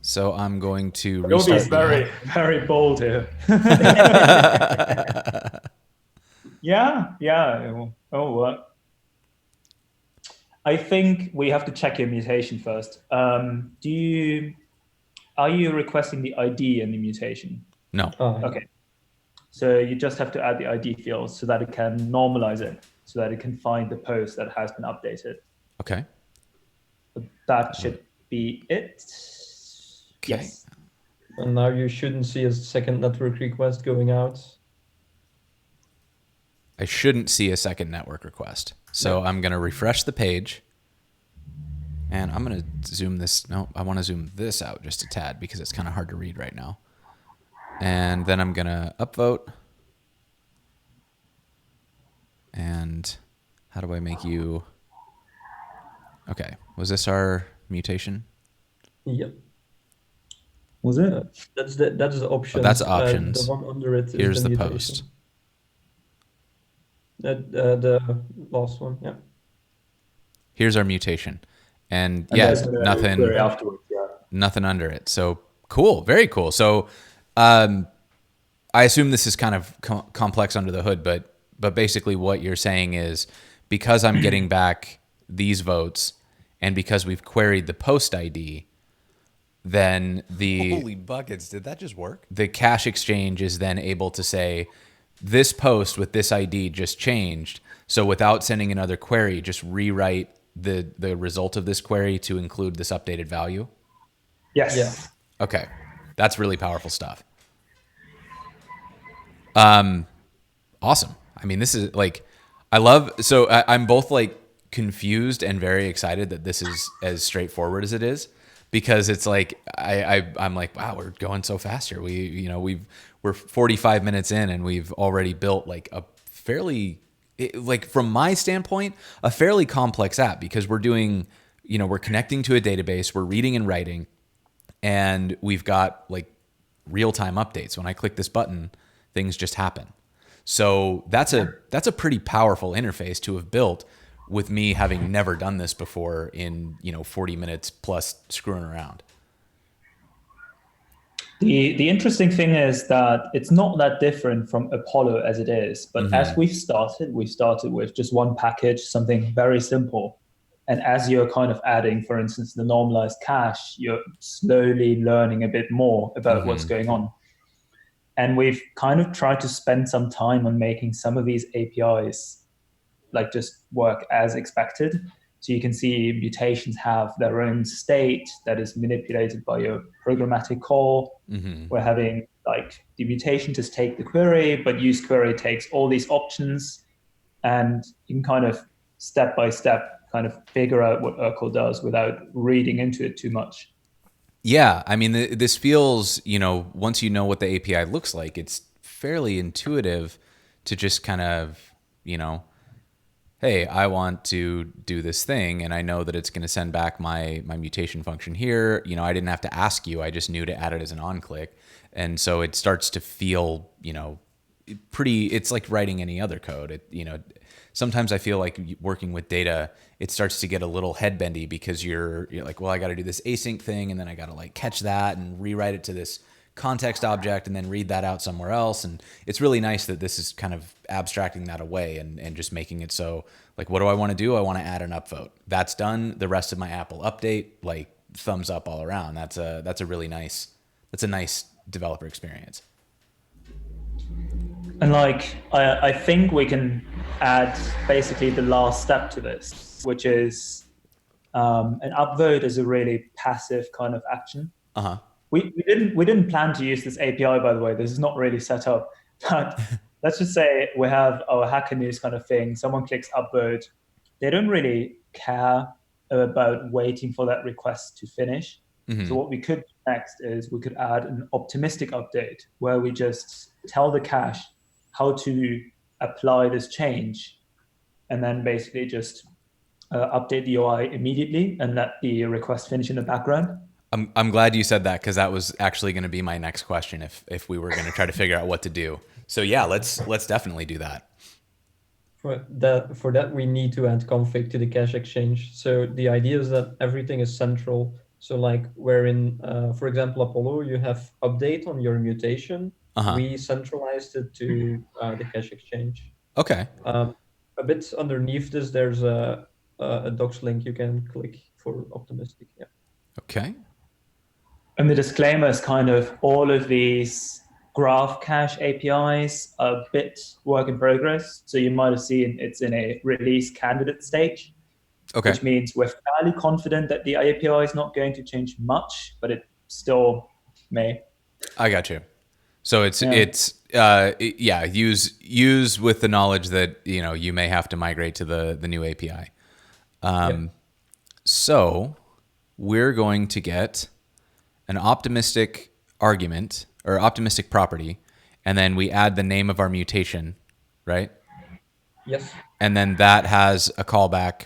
So I'm going to Jovi restart. is very, very bold here. Yeah, it'll work. I think we have to check your mutation first. Are you requesting the ID in the mutation? No. Okay. So you just have to add the ID field so that it can normalize it, so that it can find the post that has been updated. Okay. But that should be it. Okay. Yes. And now you shouldn't see a second network request going out. I shouldn't see a second network request. So I'm going to refresh the page. And I'm going to zoom this. No, I want to zoom this out just a tad because it's kind of hard to read right now. And then I'm going to upvote. And how do I make you... Okay. Was this our mutation? Yep. Was it? That's the options. that's options. The one under it is Here's the mutation. post. The last one, yeah. Here's our mutation. And And yeah, there's a query nothing afterwards. Yeah. nothing under it. So cool. Very cool. So I assume this is kind of complex under the hood, but basically what you're saying is because I'm getting back these votes and because we've queried the post ID, then holy buckets, did that just work? The cache exchange is then able to say this post with this ID just changed. So without sending another query, just rewrite the result of this query to include this updated value. Yes. Yeah. Okay. That's really powerful stuff. Awesome. I mean, this is like, I'm both like confused and very excited that this is as straightforward as it is, because it's like, I'm like, wow, we're going so fast here. We're 45 minutes in and we've already built like a fairly, like from my standpoint, a fairly complex app, because we're doing, we're connecting to a database, we're reading and writing, and we've got like real-time updates. When I click this button, things just happen. So that's a pretty powerful interface to have built with me having never done this before in 40 minutes plus screwing around. The interesting thing is that it's not that different from Apollo as it is, but as we started with just one package, something very simple. And as you're kind of adding, for instance, the normalized cache, you're slowly learning a bit more about what's going on. And we've kind of tried to spend some time on making some of these APIs like just work as expected. So you can see mutations have their own state that is manipulated by your programmatic call. We're having like the mutation just take the query, but use query takes all these options, and you can kind of step by step kind of figure out what URQL does without reading into it too much. Yeah, I mean, this feels, once you know what the API looks like, it's fairly intuitive to just kind of, you know, hey, I want to do this thing, and I know that it's going to send back my mutation function here. You know, I didn't have to ask you. I just knew to add it as an on-click. And so it starts to feel, you know, it's like writing any other code. You know, sometimes I feel like working with data, it starts to get a little headbendy because you're like, well, I got to do this async thing, and then I got to like catch that and rewrite it to this context object and then read that out somewhere else. And it's really nice that this is kind of abstracting that away and just making it so like, what do I want to do? I want to add an upvote. That's done. The rest of my app will update, like thumbs up all around. That's a nice developer experience. And like, I think we can add basically the last step to this, which is an upvote is a really passive kind of action. Uh-huh. We didn't plan to use this API, by the way. This is not really set up. But let's just say we have our Hacker News kind of thing. Someone clicks upvote. They don't really care about waiting for that request to finish. Mm-hmm. So what we could do next is we could add an optimistic update where we just tell the cache how to apply this change, and then basically just update the UI immediately and let the request finish in the background. I'm glad you said that, because that was actually going to be my next question if we were going to try to figure out what to do. So yeah, let's definitely do that. For that we need to add config to the cache exchange. So the idea is that everything is central. So like wherein, for example, Apollo, you have update on your mutation. Uh-huh. We centralized it to the cache exchange. Okay. A bit underneath this, there's a docs link you can click for optimistic. Yeah. Okay. And the disclaimer is kind of all of these graph cache APIs are a bit work in progress. So you might have seen it's in a release candidate stage, Okay. which means we're fairly confident that the API is not going to change much, but it still may. I got you. So use with the knowledge that, you know, you may have to migrate to the new API. Yep. So we're going to get an optimistic argument or optimistic property, and then we add the name of our mutation, right? Yes. And then that has a callback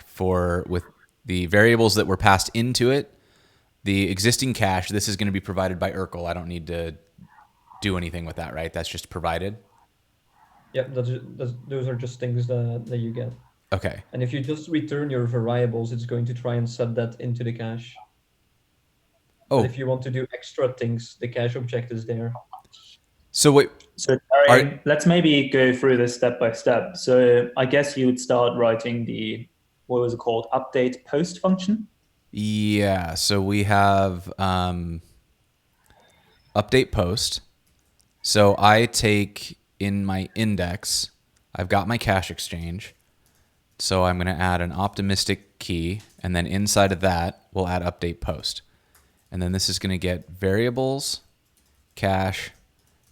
with the variables that were passed into it, the existing cache. This is going to be provided by URQL. I don't need to do anything with that, right? That's just provided. Yeah, those are just things that you get. Okay. And if you just return your variables, it's going to try and set that into the cache. Oh. But if you want to do extra things, the cache object is there. So wait. So Terry, let's maybe go through this step by step. So I guess you would start writing the, what was it called, update post function? Yeah. So we have update post. So I take in my index, I've got my cache exchange. So I'm going to add an optimistic key, and then inside of that, we'll add update post. And then this is going to get variables, cache,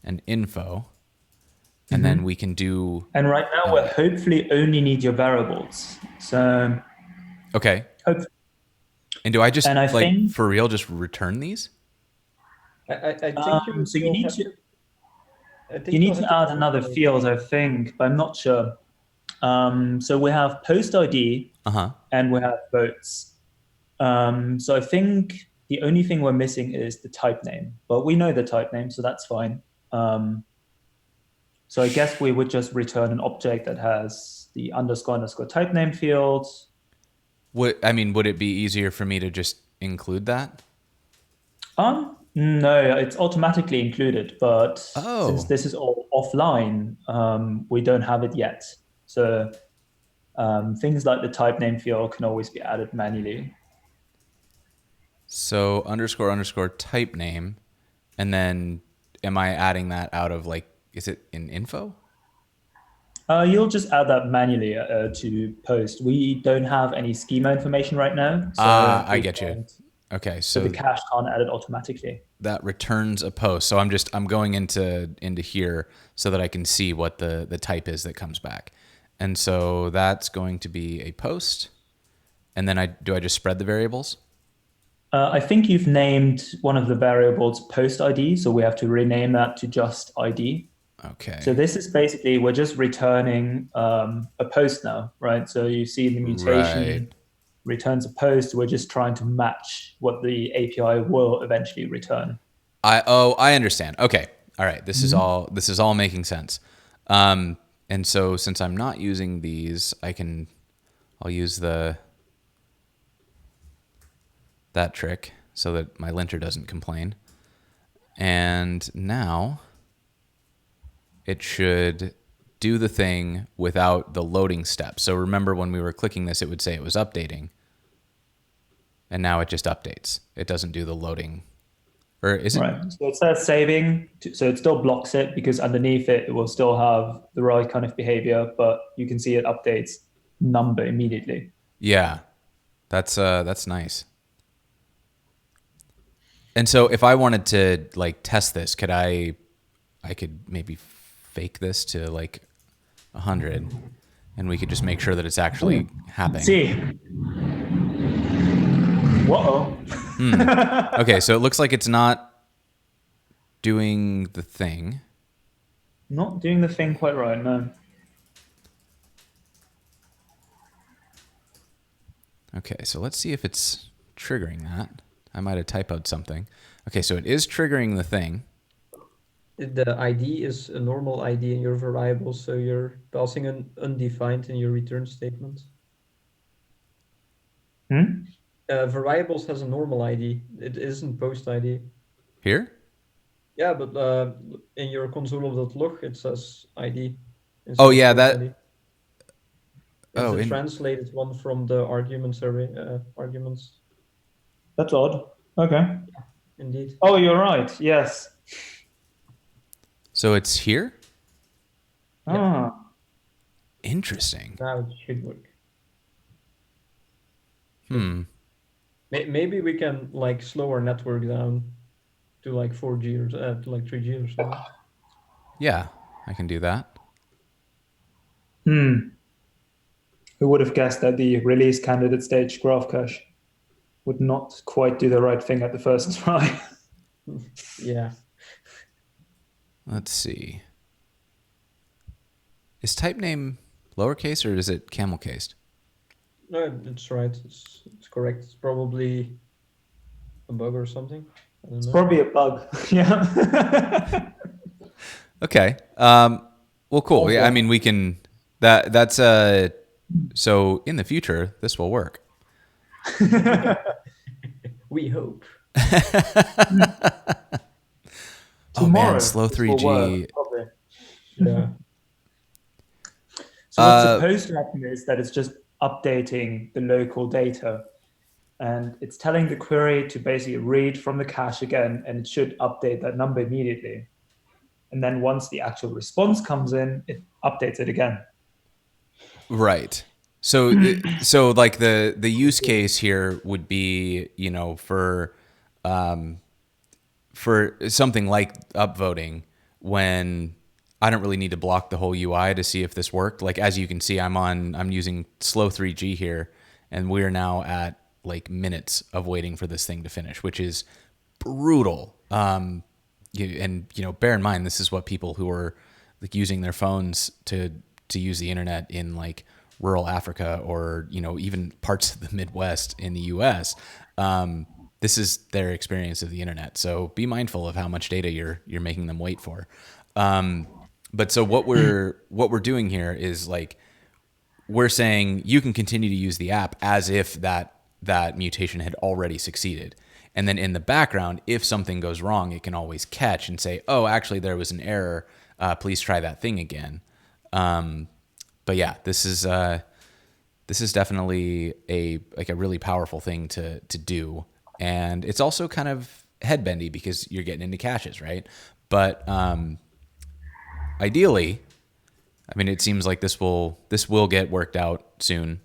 and info. And then we can do... And right now, we'll hopefully only need your variables. So... Okay. And do I just, think, for real, just return these? I think so you need to... You need to add another field, I think, but I'm not sure. So we have post ID and we have votes. So I think the only thing we're missing is the type name, but we know the type name, so that's fine. So I guess we would just return an object that has the __ type name field. Would it be easier for me to just include that? No, it's automatically included, but since this is all offline, we don't have it yet. So things like the type name field can always be added manually. So __ type name, and then am I adding that out of is it in info? You'll just add that manually to post. We don't have any schema information right now. So I get you. Okay, so the cache can't add it automatically. That returns a post. So I'm going into here so that I can see what the type is that comes back. And so that's going to be a post. And then do I just spread the variables? I think you've named one of the variables post ID, so we have to rename that to just ID. Okay. So this is basically, we're just returning a post now, right? So you see the mutation Right. returns a post. We're just trying to match what the API will eventually return. I understand. Okay. All right. Mm-hmm. This is all making sense. Um, and so since I'm not using these, I'll use that trick so that my linter doesn't complain. And now it should do the thing without the loading step. So remember when we were clicking this, it would say it was updating. And now it just updates. It doesn't do the loading. Or is it? Right. So it says saving. So it still blocks it because underneath it, it will still have the right kind of behavior, but you can see it updates number immediately. Yeah. That's nice. And so if I wanted to like test this, I could maybe fake this to like 100 and we could just make sure that it's actually happening. See. Whoa. Okay, so it looks like it's not doing the thing. Not doing the thing quite right, no. Okay, so let's see if it's triggering that. I might have typoed something. Okay, so it is triggering the thing. The ID is a normal ID in your variable, so you're passing an undefined in your return statement. Variables has a normal ID. It isn't post ID. Here? Yeah, but in your console.log it says ID. Oh instead of yeah, post ID. that. It's Oh, a translated one from the arguments arguments. That's odd. Okay. Indeed. Oh, you're right. Yes. so it's here? Ah. Interesting. Now it should work. Maybe we can like slow our network down to like 4G or to like 3G or something. Yeah, I can do that. Who would have guessed that the release candidate stage graph cache would not quite do the right thing at the first try? Yeah. Let's see. Is type name lowercase or is it camel cased? No, it's right. It's correct. It's probably a bug or something. I don't It's know. probably a bug. Yeah. Okay. Well, cool. Yeah, I mean, we can. That's So in the future, this will work. We hope. Oh man, slow this will 3G. work, probably. Yeah. So what's supposed to happen is that it's just updating the local data, and it's telling the query to basically read from the cache again, and it should update that number immediately. And then once the actual response comes in, it updates it again. Right. So like the use case here would be, for something like upvoting, when I don't really need to block the whole UI to see if this worked. Like as you can see, I'm using slow 3G here, and we're now at like minutes of waiting for this thing to finish, which is brutal. Bear in mind, this is what people who are like using their phones to use the internet in like rural Africa or even parts of the Midwest in the U.S. This is their experience of the internet. So be mindful of how much data you're making them wait for. But so what we're doing here is like we're saying you can continue to use the app as if that mutation had already succeeded. And then in the background, if something goes wrong, it can always catch and say, oh, actually, there was an error. Please try that thing again. But yeah, this is definitely a really powerful thing to do. And it's also kind of headbendy because you're getting into caches, right? But ideally, I mean, it seems like this will get worked out soon.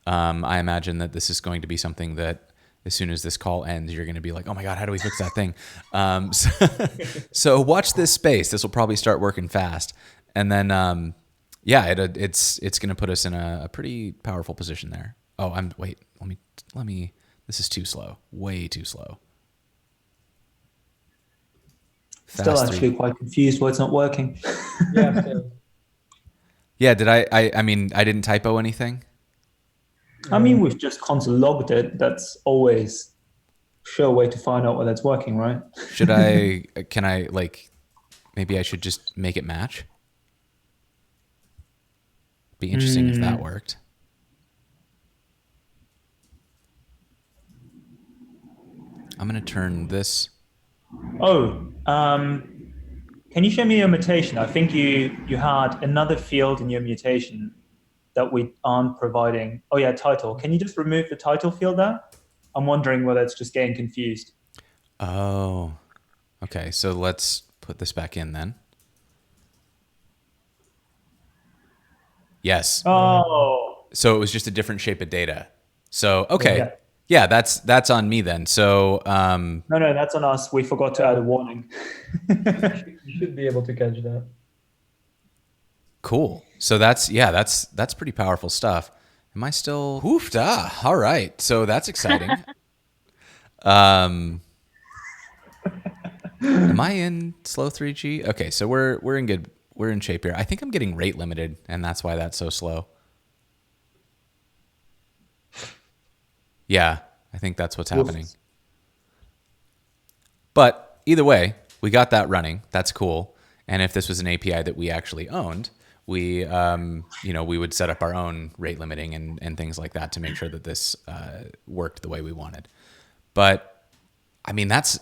I imagine that this is going to be something that as soon as this call ends, you're going to be like, oh my God, how do we fix that thing? So watch this space. This will probably start working fast. And then, it's going to put us in a pretty powerful position there. Oh, let me, this is too slow, way too slow. Still Fast actually three. quite confused why it's not working. Yeah, same. Yeah, did I mean I didn't typo anything? I mean, No. we've just console logged it. That's always a sure way to find out whether it's working, right? Should I can I like maybe I should just make it match? Be interesting if that Hmm. worked. I'm going to turn this. Oh, can you show me your mutation? I think you had another field in your mutation that we aren't providing. Oh yeah, title. Can you just remove the title field there? I'm wondering whether it's just getting confused. Oh, okay. So let's put this back in then. Yes. Oh, So it was just a different shape of data. So Yeah. okay, yeah. yeah, that's on me then. So No, no, that's on us. We forgot to add Yeah. a warning. You should be able to catch that. cool. So that's yeah, that's pretty powerful stuff. Am I still? Oofed. Ah, all right. So that's exciting. Um, am I in slow 3G? Okay, so we're in good. We're in shape here. I think I'm getting rate limited, and that's why that's so slow. Yeah, I think that's what's happening. Whoops. But either way, we got that running. That's cool. And if this was an API that we actually owned, we we would set up our own rate limiting and things like that to make sure that this worked the way we wanted. But I mean, that's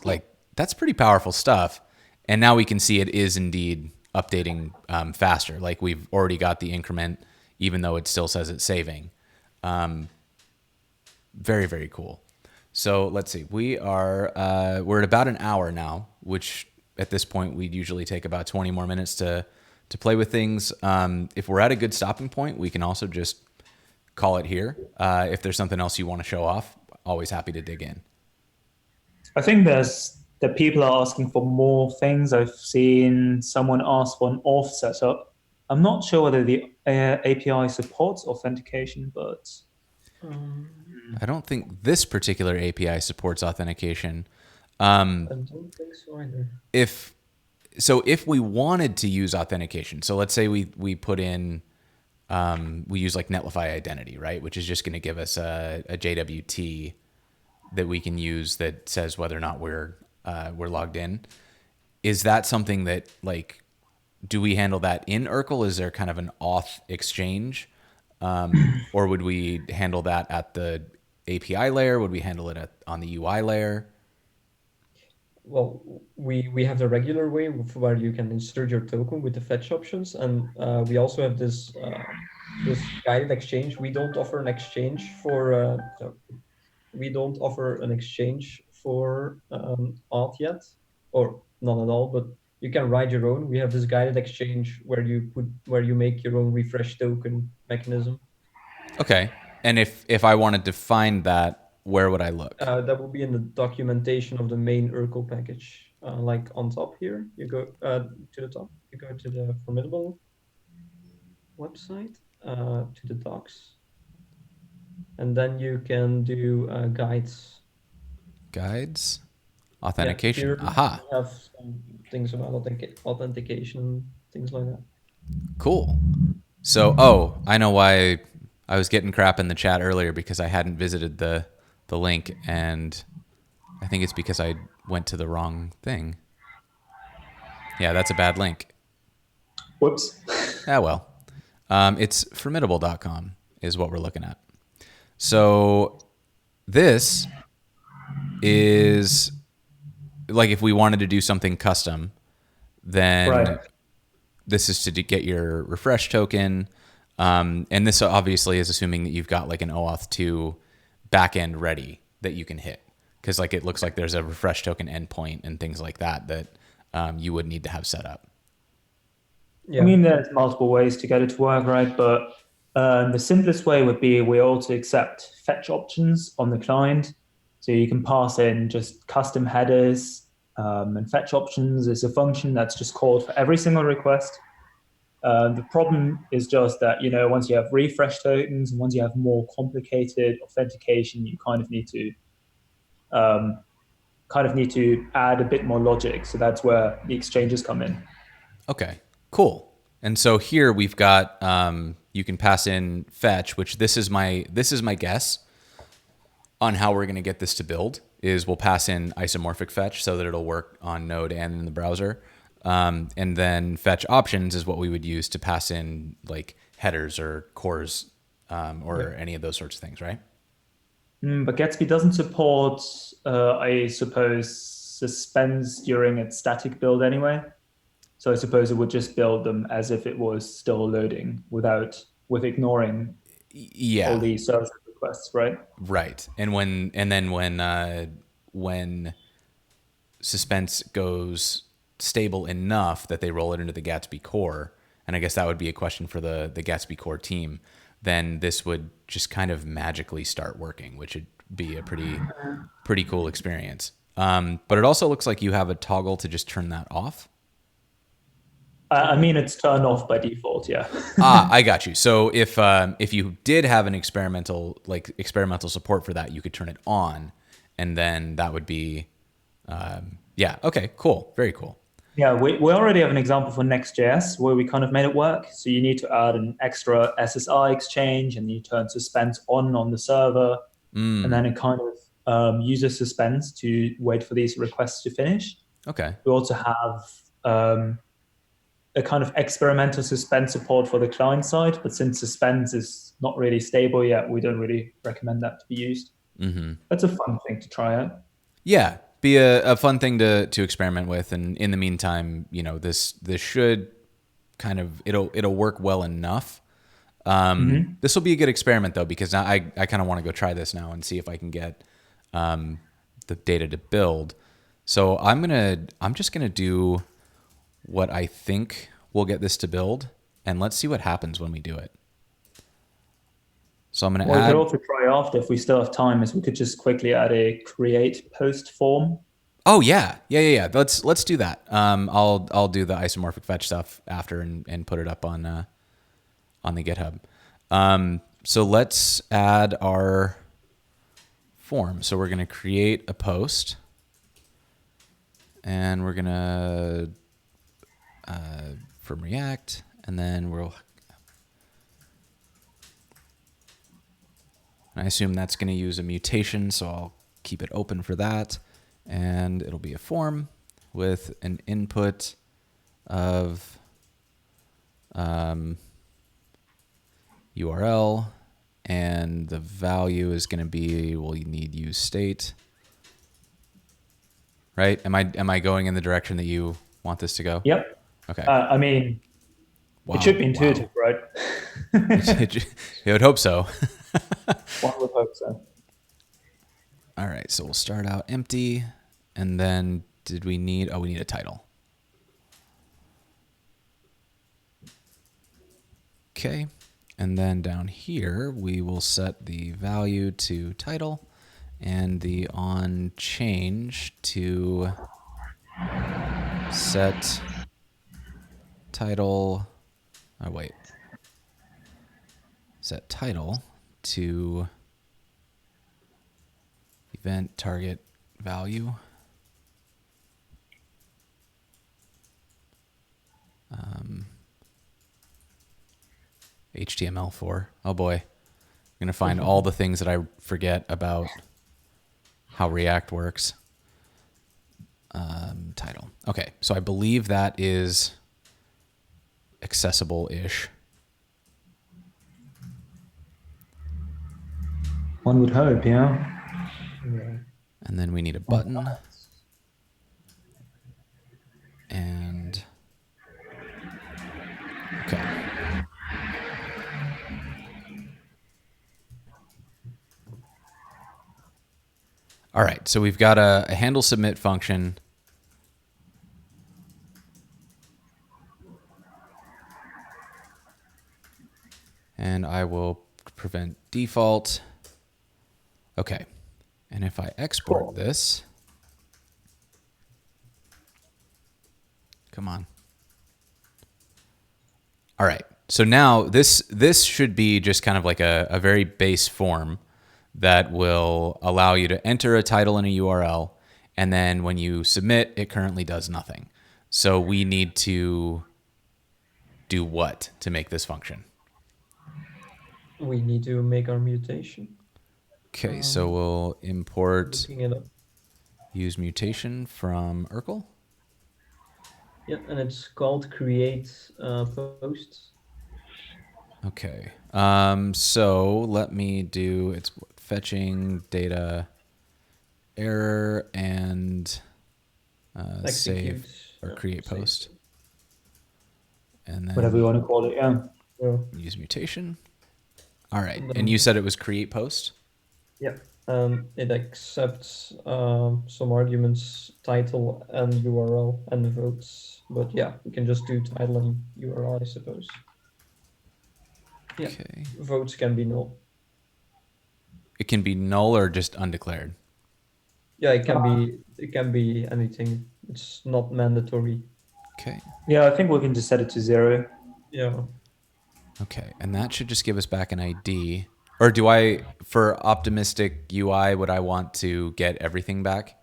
pretty powerful stuff. And now we can see it is indeed updating faster. Like we've already got the increment, even though it still says it's saving. Very, very cool. So let's see. We're at about an hour now, which at this point we'd usually take about 20 more minutes to play with things. If we're at a good stopping point, we can also just call it here. If there's something else you want to show off, always happy to dig in. I think there's that people are asking for more things. I've seen someone ask for an auth setup. I'm not sure whether the API supports authentication, but I don't think this particular API supports authentication. I don't think so either. If we wanted to use authentication, so let's say we put in we use like Netlify identity, right, which is just going to give us a JWT that we can use that says whether or not we're logged in. Is that something that like do we handle that in URQL? Is there kind of an auth exchange, or would we handle that at the API layer? Would we handle it on the UI layer? Well, we have the regular way where you can insert your token with the fetch options, and we also have this guided exchange. We don't offer an exchange for so we don't offer an exchange for auth yet, or not at all. But you can write your own. We have this guided exchange where you make your own refresh token mechanism. Okay. And if I wanted to find that, where would I look? That will be in the documentation of the main URQL package. Like on top here, you go to the top, you go to the Formidable website, to the docs, and then you can do guides. Guides, Yeah, authentication. here Aha. we have some things about authentication, things like that. Cool. So, oh, I know why I was getting crap in the chat earlier because I hadn't visited the link, and I think it's because I went to the wrong thing. Yeah, that's a bad link. whoops. Ah, well. It's formidable.com is what we're looking at. So this is like if we wanted to do something custom, then Right. this is to get your refresh token. And this obviously is assuming that you've got like an OAuth 2 backend ready that you can hit. Because like it looks like there's a refresh token endpoint and things like that that you would need to have set up. I Yeah, mean, there's multiple ways to get it to work, right? But the simplest way would be we also accept fetch options on the client. So you can pass in just custom headers, and fetch options is a function that's just called for every single request. The problem is just that, once you have refresh tokens and once you have more complicated authentication, you kind of need to kind of need to add a bit more logic. So that's where the exchanges come in. Okay, cool. And so here we've got you can pass in fetch, which this is my guess on how we're going to get this to build. Is we'll pass in isomorphic fetch so that it'll work on Node and in the browser, and then fetch options is what we would use to pass in like headers or cores or any of those sorts of things, right? But Gatsby doesn't support, I suppose, suspense during its static build anyway. So I suppose it would just build them as if it was still loading with ignoring all the service requests, right? Right. And when suspense goes stable enough that they roll it into the Gatsby core, and I guess that would be a question for the Gatsby core team, then this would just kind of magically start working, which would be a pretty cool experience. But it also looks like you have a toggle to just turn that off. I mean, it's turned off by default, yeah. I got you. So if you did have an experimental support for that, you could turn it on, and then that would be, okay, cool, very cool. Yeah, we already have an example for Next.js where we kind of made it work. So you need to add an extra SSI exchange, and you turn suspense on the server, and then it kind of uses suspense to wait for these requests to finish. Okay. We also have a kind of experimental suspense support for the client side, but since suspense is not really stable yet, we don't really recommend that to be used. Mm-hmm. That's a fun thing to try out. Yeah, be a fun thing to experiment with, and in the meantime, this should kind of it'll work well enough. This will be a good experiment though, because now I kind of want to go try this now and see if I can get the data to build. So I'm just gonna do what I think will get this to build, and let's see what happens when we do it. So I'm going to add. We could also try after, if we still have time, is we could just quickly add a create post form. Oh yeah. Let's do that. I'll do the isomorphic fetch stuff after and put it up on the GitHub. So let's add our form. So we're going to create a post, and we're going to from React, and then I assume that's going to use a mutation, so I'll keep it open for that, and it'll be a form with an input of URL, and the value is going to be, well, you need use state, right? Am I going in the direction that you want this to go? Yep. Okay. I mean, it should be intuitive, right? I would hope so. One would hope so. All right, so we'll start out empty, and then we need a title. Okay, and then down here we will set the value to title and the on change to set title. Set title to event target value. HTML4. Oh boy. I'm going to find all the things that I forget about how React works. Title. Okay, so I believe that is accessible-ish. One would hope, yeah. And then we need a button. And okay. All right, so we've got a handle submit function. And I will prevent default. Okay, and if I export this, come on. All right, so now this should be just kind of like a very base form that will allow you to enter a title and a URL, And then when you submit, it currently does nothing. So we need to do what to make this function? We need to make our mutation. Okay, so we'll import Looking it up. use mutation from URQL. Yeah, and it's called create posts. Okay. So let me do it's fetching data error and Execute save or create save. post. And then Whatever you want to call it, yeah. use mutation. All right. And And you said it was create post? Yeah. It accepts some arguments, title and URL and votes. But yeah, we can just do title and URL, I suppose. Yeah. Okay. Votes can be null. It can be null or just undeclared. Yeah, it can be anything. It's not mandatory. Okay. Yeah, I think we can just set it to 0. Yeah. Okay. And that should just give us back an ID. Or do I, for optimistic UI, would I want to get everything back?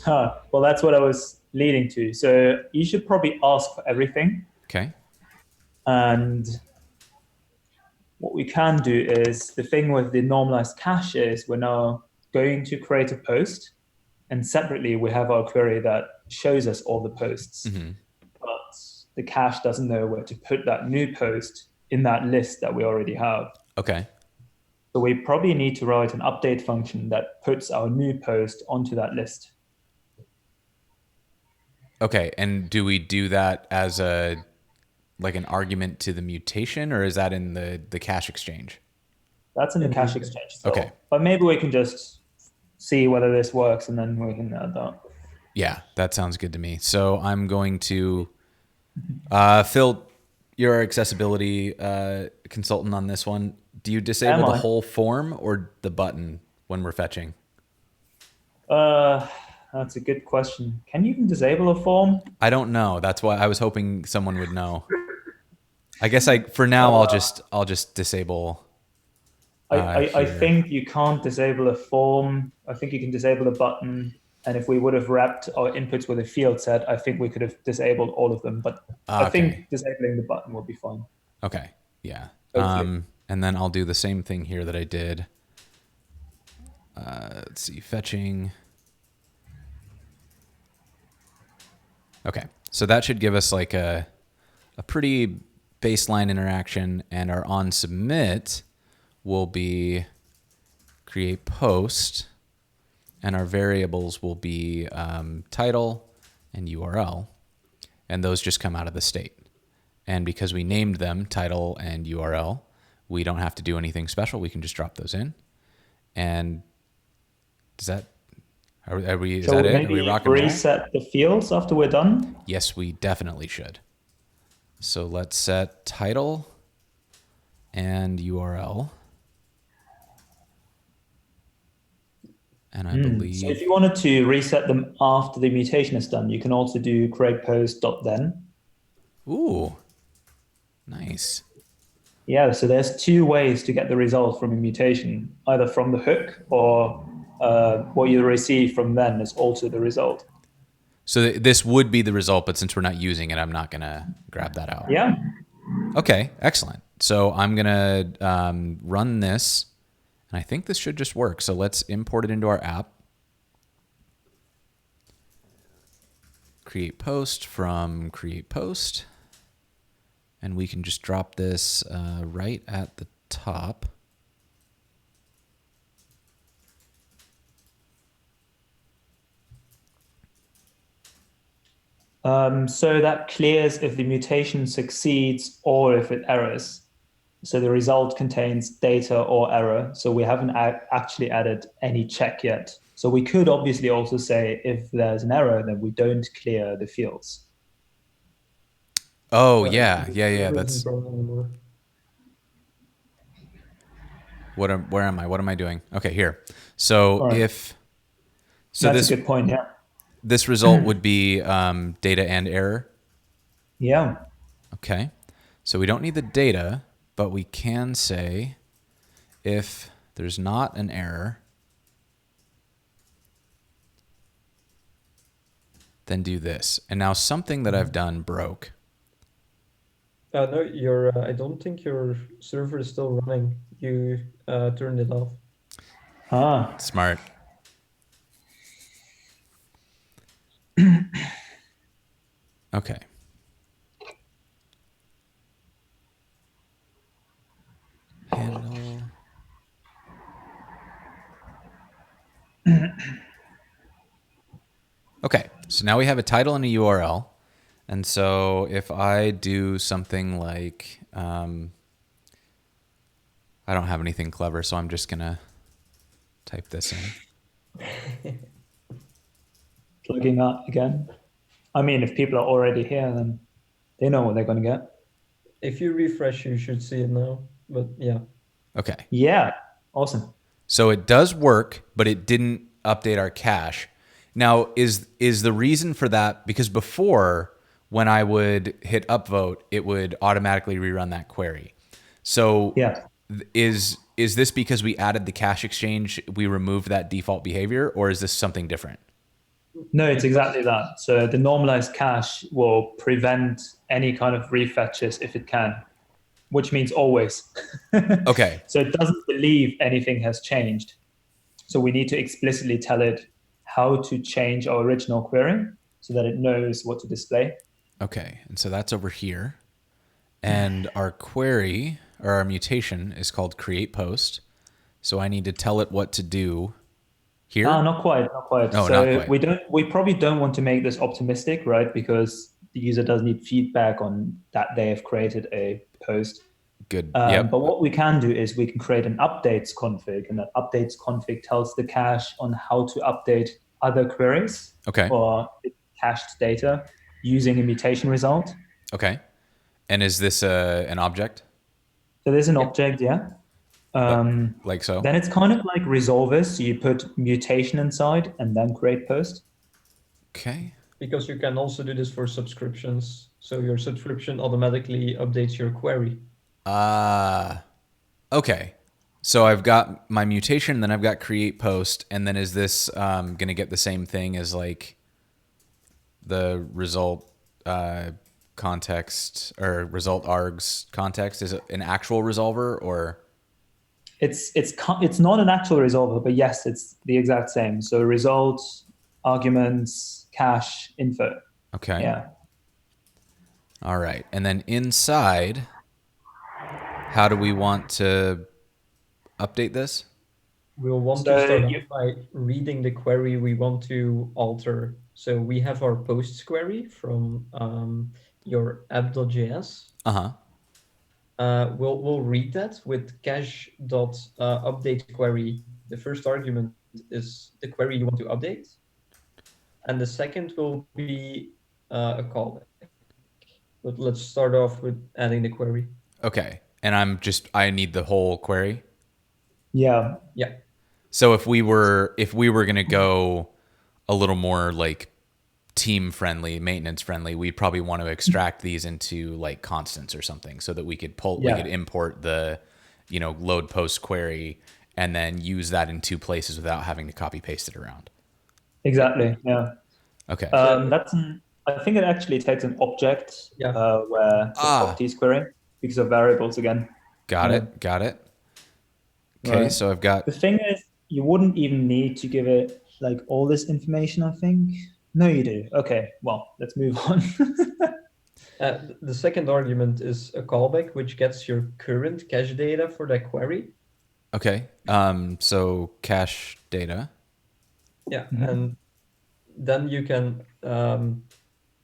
Well, that's what I was leading to. So you should probably ask for everything. Okay. And what we can do is the thing with the normalized cache is we're now going to create a post, and separately we have our query that shows us all the posts. Mm-hmm. But the cache doesn't know where to put that new post in that list that we already have. Okay. So we probably need to write an update function that puts our new post onto that list. Okay. And do we do that as a like an argument to the mutation, or is that in the cache exchange? That's in the cache exchange still. Okay. But maybe we can just see whether this works and then we can add that. Yeah, that sounds good to me. So I'm going to Phil, you're our accessibility consultant on this one. Do you disable the whole form or the button when we're fetching? That's a good question. Can you even disable a form? I don't know. That's why I was hoping someone would know. I guess for now I'll just disable. I think you can't disable a form. I think you can disable a button. And if we would have wrapped our inputs with a field set, I think we could have disabled all of them. But I think disabling the button will be fine. Okay. Yeah. Hopefully. And then I'll do the same thing here that I did. Let's see, fetching. Okay. So that should give us like a pretty baseline interaction, and our on submit will be create post, and our variables will be title and URL, and those just come out of the state. And because we named them title and URL, we don't have to do anything special. We can just drop those in. And does that, are we, is that it? Are we rocking and roll? Reset the fields after we're done? Yes, we definitely should. So let's set title and URL. And I believe. So if you wanted to reset them after the mutation is done, you can also do create post.then. Ooh, nice. Yeah, so there's two ways to get the result from a mutation, either from the hook or what you receive from then is also the result. So this would be the result, but since we're not using it, I'm not going to grab that out. Yeah. Okay, excellent. So I'm going to run this, and I think this should just work. So let's import it into our app. Create post from create post. And we can just drop this right at the top. So that clears if the mutation succeeds or if it errors. So the result contains data or error. So we haven't actually added any check yet. So we could obviously also say if there's an error, then we don't clear the fields. Oh, yeah. That's where am I? What am I doing? Okay, here. So right. That's a good point. Yeah. This result would be data and error. Yeah. Okay. So we don't need the data, but we can say if there's not an error, then do this. And now something that I've done broke. No, I don't think your server is still running. You turned it off. Smart. Okay. Handle. Okay, so now we have a title and a URL. And so if I do something like, I don't have anything clever, so I'm just going to type this in. Plugging up again. I mean, if people are already here, then they know what they're going to get. If you refresh, you should see it now. But yeah. Okay. Yeah, awesome. So it does work, but it didn't update our cache. Now, is the reason for that because before when I would hit upvote, it would automatically rerun that query. So yeah. Is this because we added the cache exchange, we removed that default behavior, or is this something different? No, it's exactly that. So the normalized cache will prevent any kind of refetches if it can, which means always. Okay. So it doesn't believe anything has changed. So we need to explicitly tell it how to change our original query so that it knows what to display. Okay, and so that's over here. And our query, or our mutation, is called create post. So I need to tell it what to do here. No, not quite. No, so not quite. we probably don't want to make this optimistic, right? Because the user does need feedback on that they have created a post. Good. Yep. But what we can do is we can create an updates config, and that updates config tells the cache on how to update other queries or cached data using a mutation result. Okay. And is this an object? So there's an object, yeah. Like so? Then it's kind of like resolvers. So you put mutation inside and then create post. Okay. Because you can also do this for subscriptions. So your subscription automatically updates your query. Okay. So I've got my mutation, then I've got create post, and then is this going to get the same thing as like the result context or result args context? Is it an actual resolver or? It's not an actual resolver, but yes, it's the exact same. So results, arguments, cache, info. Okay. Yeah. All right. And then inside, how do we want to update this? We'll want to start off by reading the query we want to alter. So we have our posts query from your app.js. We'll read that with cache.update query. The first argument is the query you want to update. And the second will be a callback. But let's start off with adding the query. Okay. And I need the whole query? Yeah. Yeah. So if we were going to go a little more like team friendly, maintenance friendly, we'd probably want to extract these into like constants or something so that we could we could import the, load post query and then use that in two places without having to copy paste it around. Exactly. Yeah. Okay. I think it actually takes an object where the properties query because of variables again. Got it. Okay, right. So I've got... The thing is, you wouldn't even need to give it like all this information, I think. No, you do. Okay, well, let's move on. The second argument is a callback, which gets your current cache data for that query. Okay, so cache data. Yeah, and then you can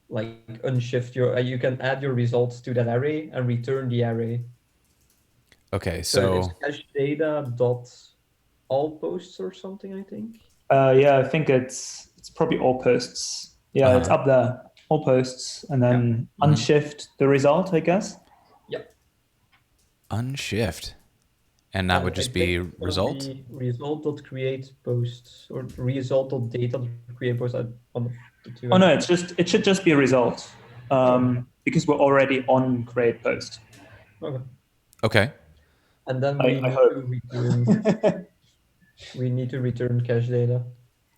unshift you can add your results to that array and return the array. Okay, so it's cache data dot all posts or something, I think. Yeah, I think it's probably all posts. Yeah, it's up there, all posts, and then unshift the result, I guess. Yeah. Unshift, and that would just be result. Result.create posts or result.data.create posts on the two. Oh no, it should just be a result because we're already on create post. Okay. And then we need to return cache data.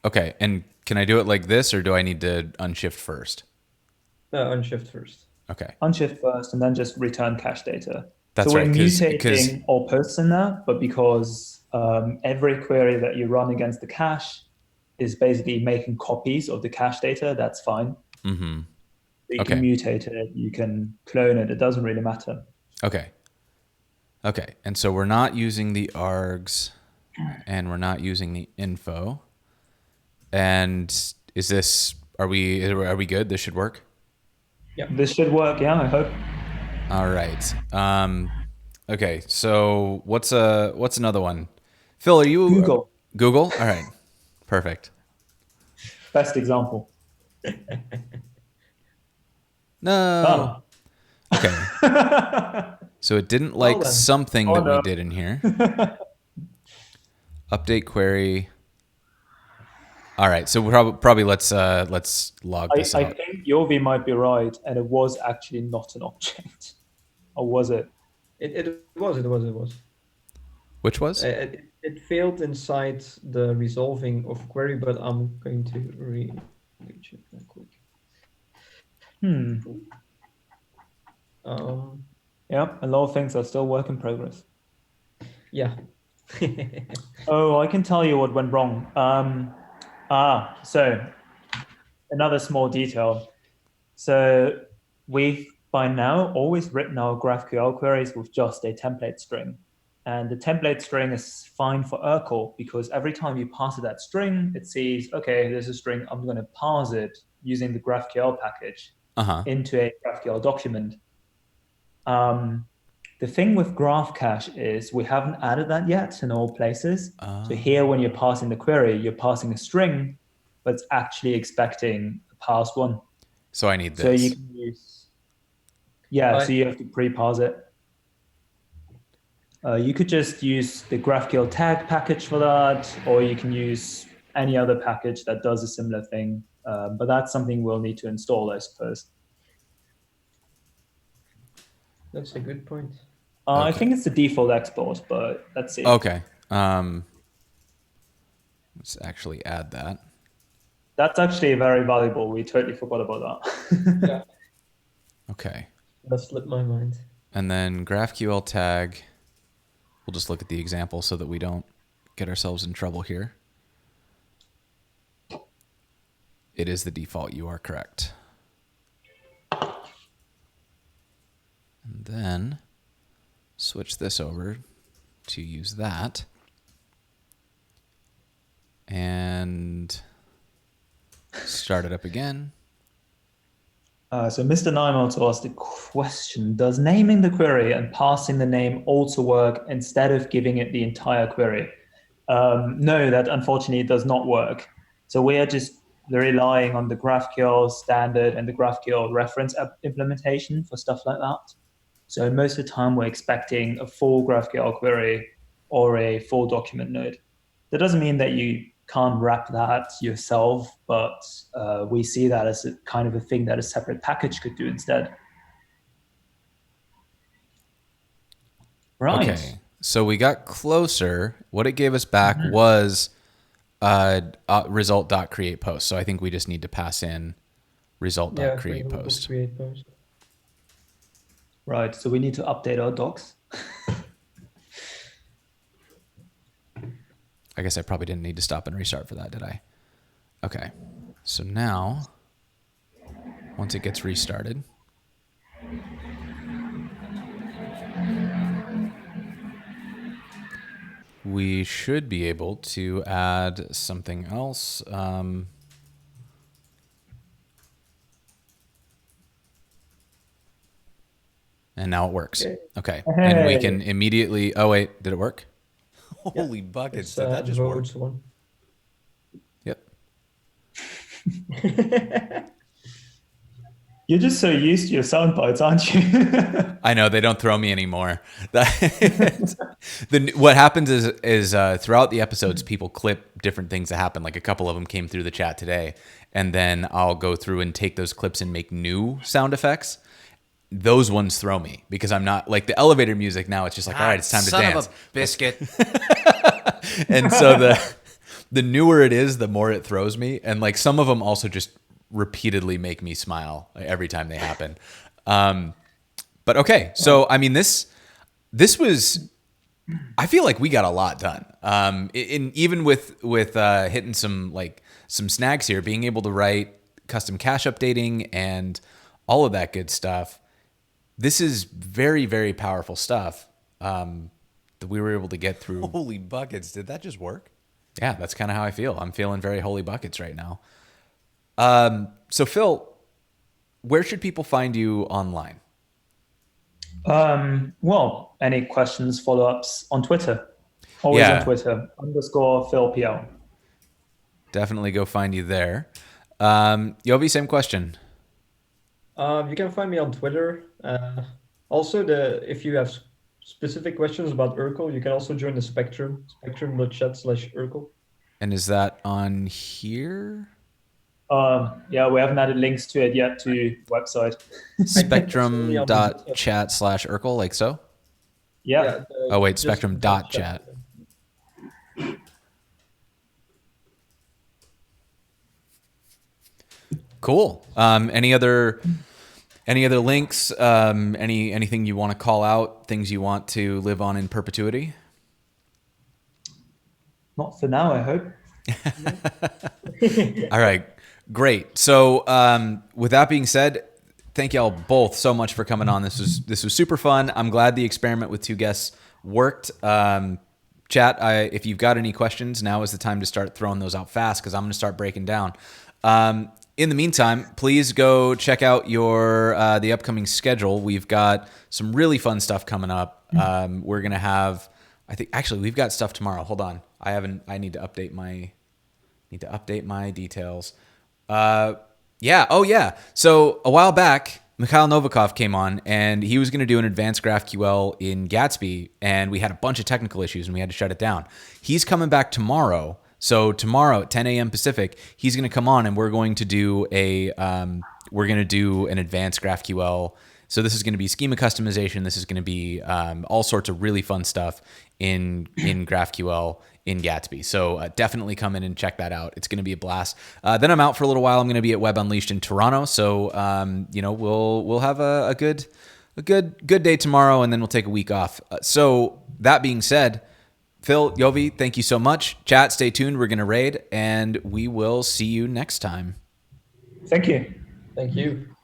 Okay. And can I do it like this, or do I need to unshift first? Unshift first. Okay. Unshift first, and then just return cache data. That's so we're right. Because mutating all posts in there, but because every query that you run against the cache is basically making copies of the cache data, that's fine. mm-hmm. You Okay. can mutate it, you can clone it, it doesn't really matter. Okay. Okay. And so we're not using the args, and we're not using the info. And is this, are we good? This should work? Yeah. This should work, yeah, I hope. All right. Okay. So what's another one? Phil, are you Google. Google? All right. Perfect. Best example. No. Okay. So it didn't like then. something that no. we did in here. Update query. All right. So probably let's log this I out. think Jovi might be right, and it was actually not an object. Or was it? It was. Which was? It failed inside the resolving of query, but I'm going to check that quick. Yeah, a lot of things are still work in progress. Yeah. Oh, I can tell you what went wrong. So another small detail. So we've by now always written our GraphQL queries with just a template string. And the template string is fine for URQL because every time you pass it that string, it sees, okay, there's a string, I'm going to parse it using the GraphQL package into a GraphQL document. The thing with graph cache is we haven't added that yet in all places. So here, when you're passing the query, you're passing a string, but it's actually expecting a parsed one. So I need this. So you can use, so you have to pre-parse it. You could just use the GraphQL tag package for that, or you can use any other package that does a similar thing. But that's something we'll need to install, I suppose. That's a good point. I think it's the default export, but let's see. Okay. Let's actually add that. That's actually very valuable. We totally forgot about that. Yeah. Okay. That slipped my mind. And then GraphQL tag. We'll just look at the example so that we don't get ourselves in trouble here. It is the default. You are correct. And then switch this over to use that. And start it up again. So Mr. Nymalto asked a question. Does naming the query and passing the name also work instead of giving it the entire query? No, that unfortunately does not work. So we are just relying on the GraphQL standard and the GraphQL reference implementation for stuff like that. So most of the time we're expecting a full GraphQL query or a full document node. That doesn't mean that you can't wrap that yourself, but we see that as a kind of a thing that a separate package could do instead. Right. Okay, so we got closer. What it gave us back was result.createPost. So I think we just need to pass in result.createPost. Create post. Right, so we need to update our docs. I guess I probably didn't need to stop and restart for that, did I? Okay, so now, once it gets restarted, we should be able to add something else. And now it works. Okay. And we can immediately, oh wait, did it work? Holy buckets, did that just work? One. Yep. You're just so used to your sound bites, aren't you? I know, they don't throw me anymore. What happens is throughout the episodes, people clip different things that happen. Like a couple of them came through the chat today. And then I'll go through and take those clips and make new sound effects. Those ones throw me because I'm not like the elevator music now. It's just like, all right, it's time to dance. Son of a biscuit. And so the newer it is, the more it throws me. And like some of them also just repeatedly make me smile every time they happen. But okay, so I mean, this was, I feel like we got a lot done. Even with hitting some snags here, being able to write custom cache updating and all of that good stuff. This is very, very powerful stuff that we were able to get through. Holy buckets! Did that just work? Yeah, that's kind of how I feel. I'm feeling very holy buckets right now. So Phil, where should people find you online? Well, any questions, follow-ups on Twitter? Always Yeah. on Twitter, _PhilPL. Definitely go find you there. Jovi, same question. You can find me on Twitter. Also, if you have specific questions about URQL, you can also join the Spectrum, spectrum.chat/URQL. And is that on here? Yeah, we haven't added links to it yet to website. Spectrum.chat/URQL, like so? Yeah. Oh wait, just spectrum.chat. Cool. Any other links? Anything you want to call out? Things you want to live on in perpetuity? Not for now, I hope. All right, great. So with that being said, thank y'all both so much for coming on. This was super fun. I'm glad the experiment with 2 guests worked. Chat, if you've got any questions, now is the time to start throwing those out fast because I'm going to start breaking down. In the meantime, please go check out the upcoming schedule. We've got some really fun stuff coming up. We're gonna have, I think, actually, we've got stuff tomorrow. Hold on, I need to update my details. Yeah. Oh yeah. So a while back, Mikhail Novikov came on, and he was gonna do an advanced GraphQL in Gatsby, and we had a bunch of technical issues, and we had to shut it down. He's coming back tomorrow. So tomorrow at 10 a.m. Pacific, he's going to come on and we're going to do an advanced GraphQL. So this is going to be schema customization. This is going to be all sorts of really fun stuff in GraphQL in Gatsby. So definitely come in and check that out. It's going to be a blast. Then I'm out for a little while. I'm going to be at Web Unleashed in Toronto. So we'll have a good day tomorrow, and then we'll take a week off. So that being said, Phil, Jovi, thank you so much. Chat, stay tuned. We're going to raid, and we will see you next time. Thank you. Thank you.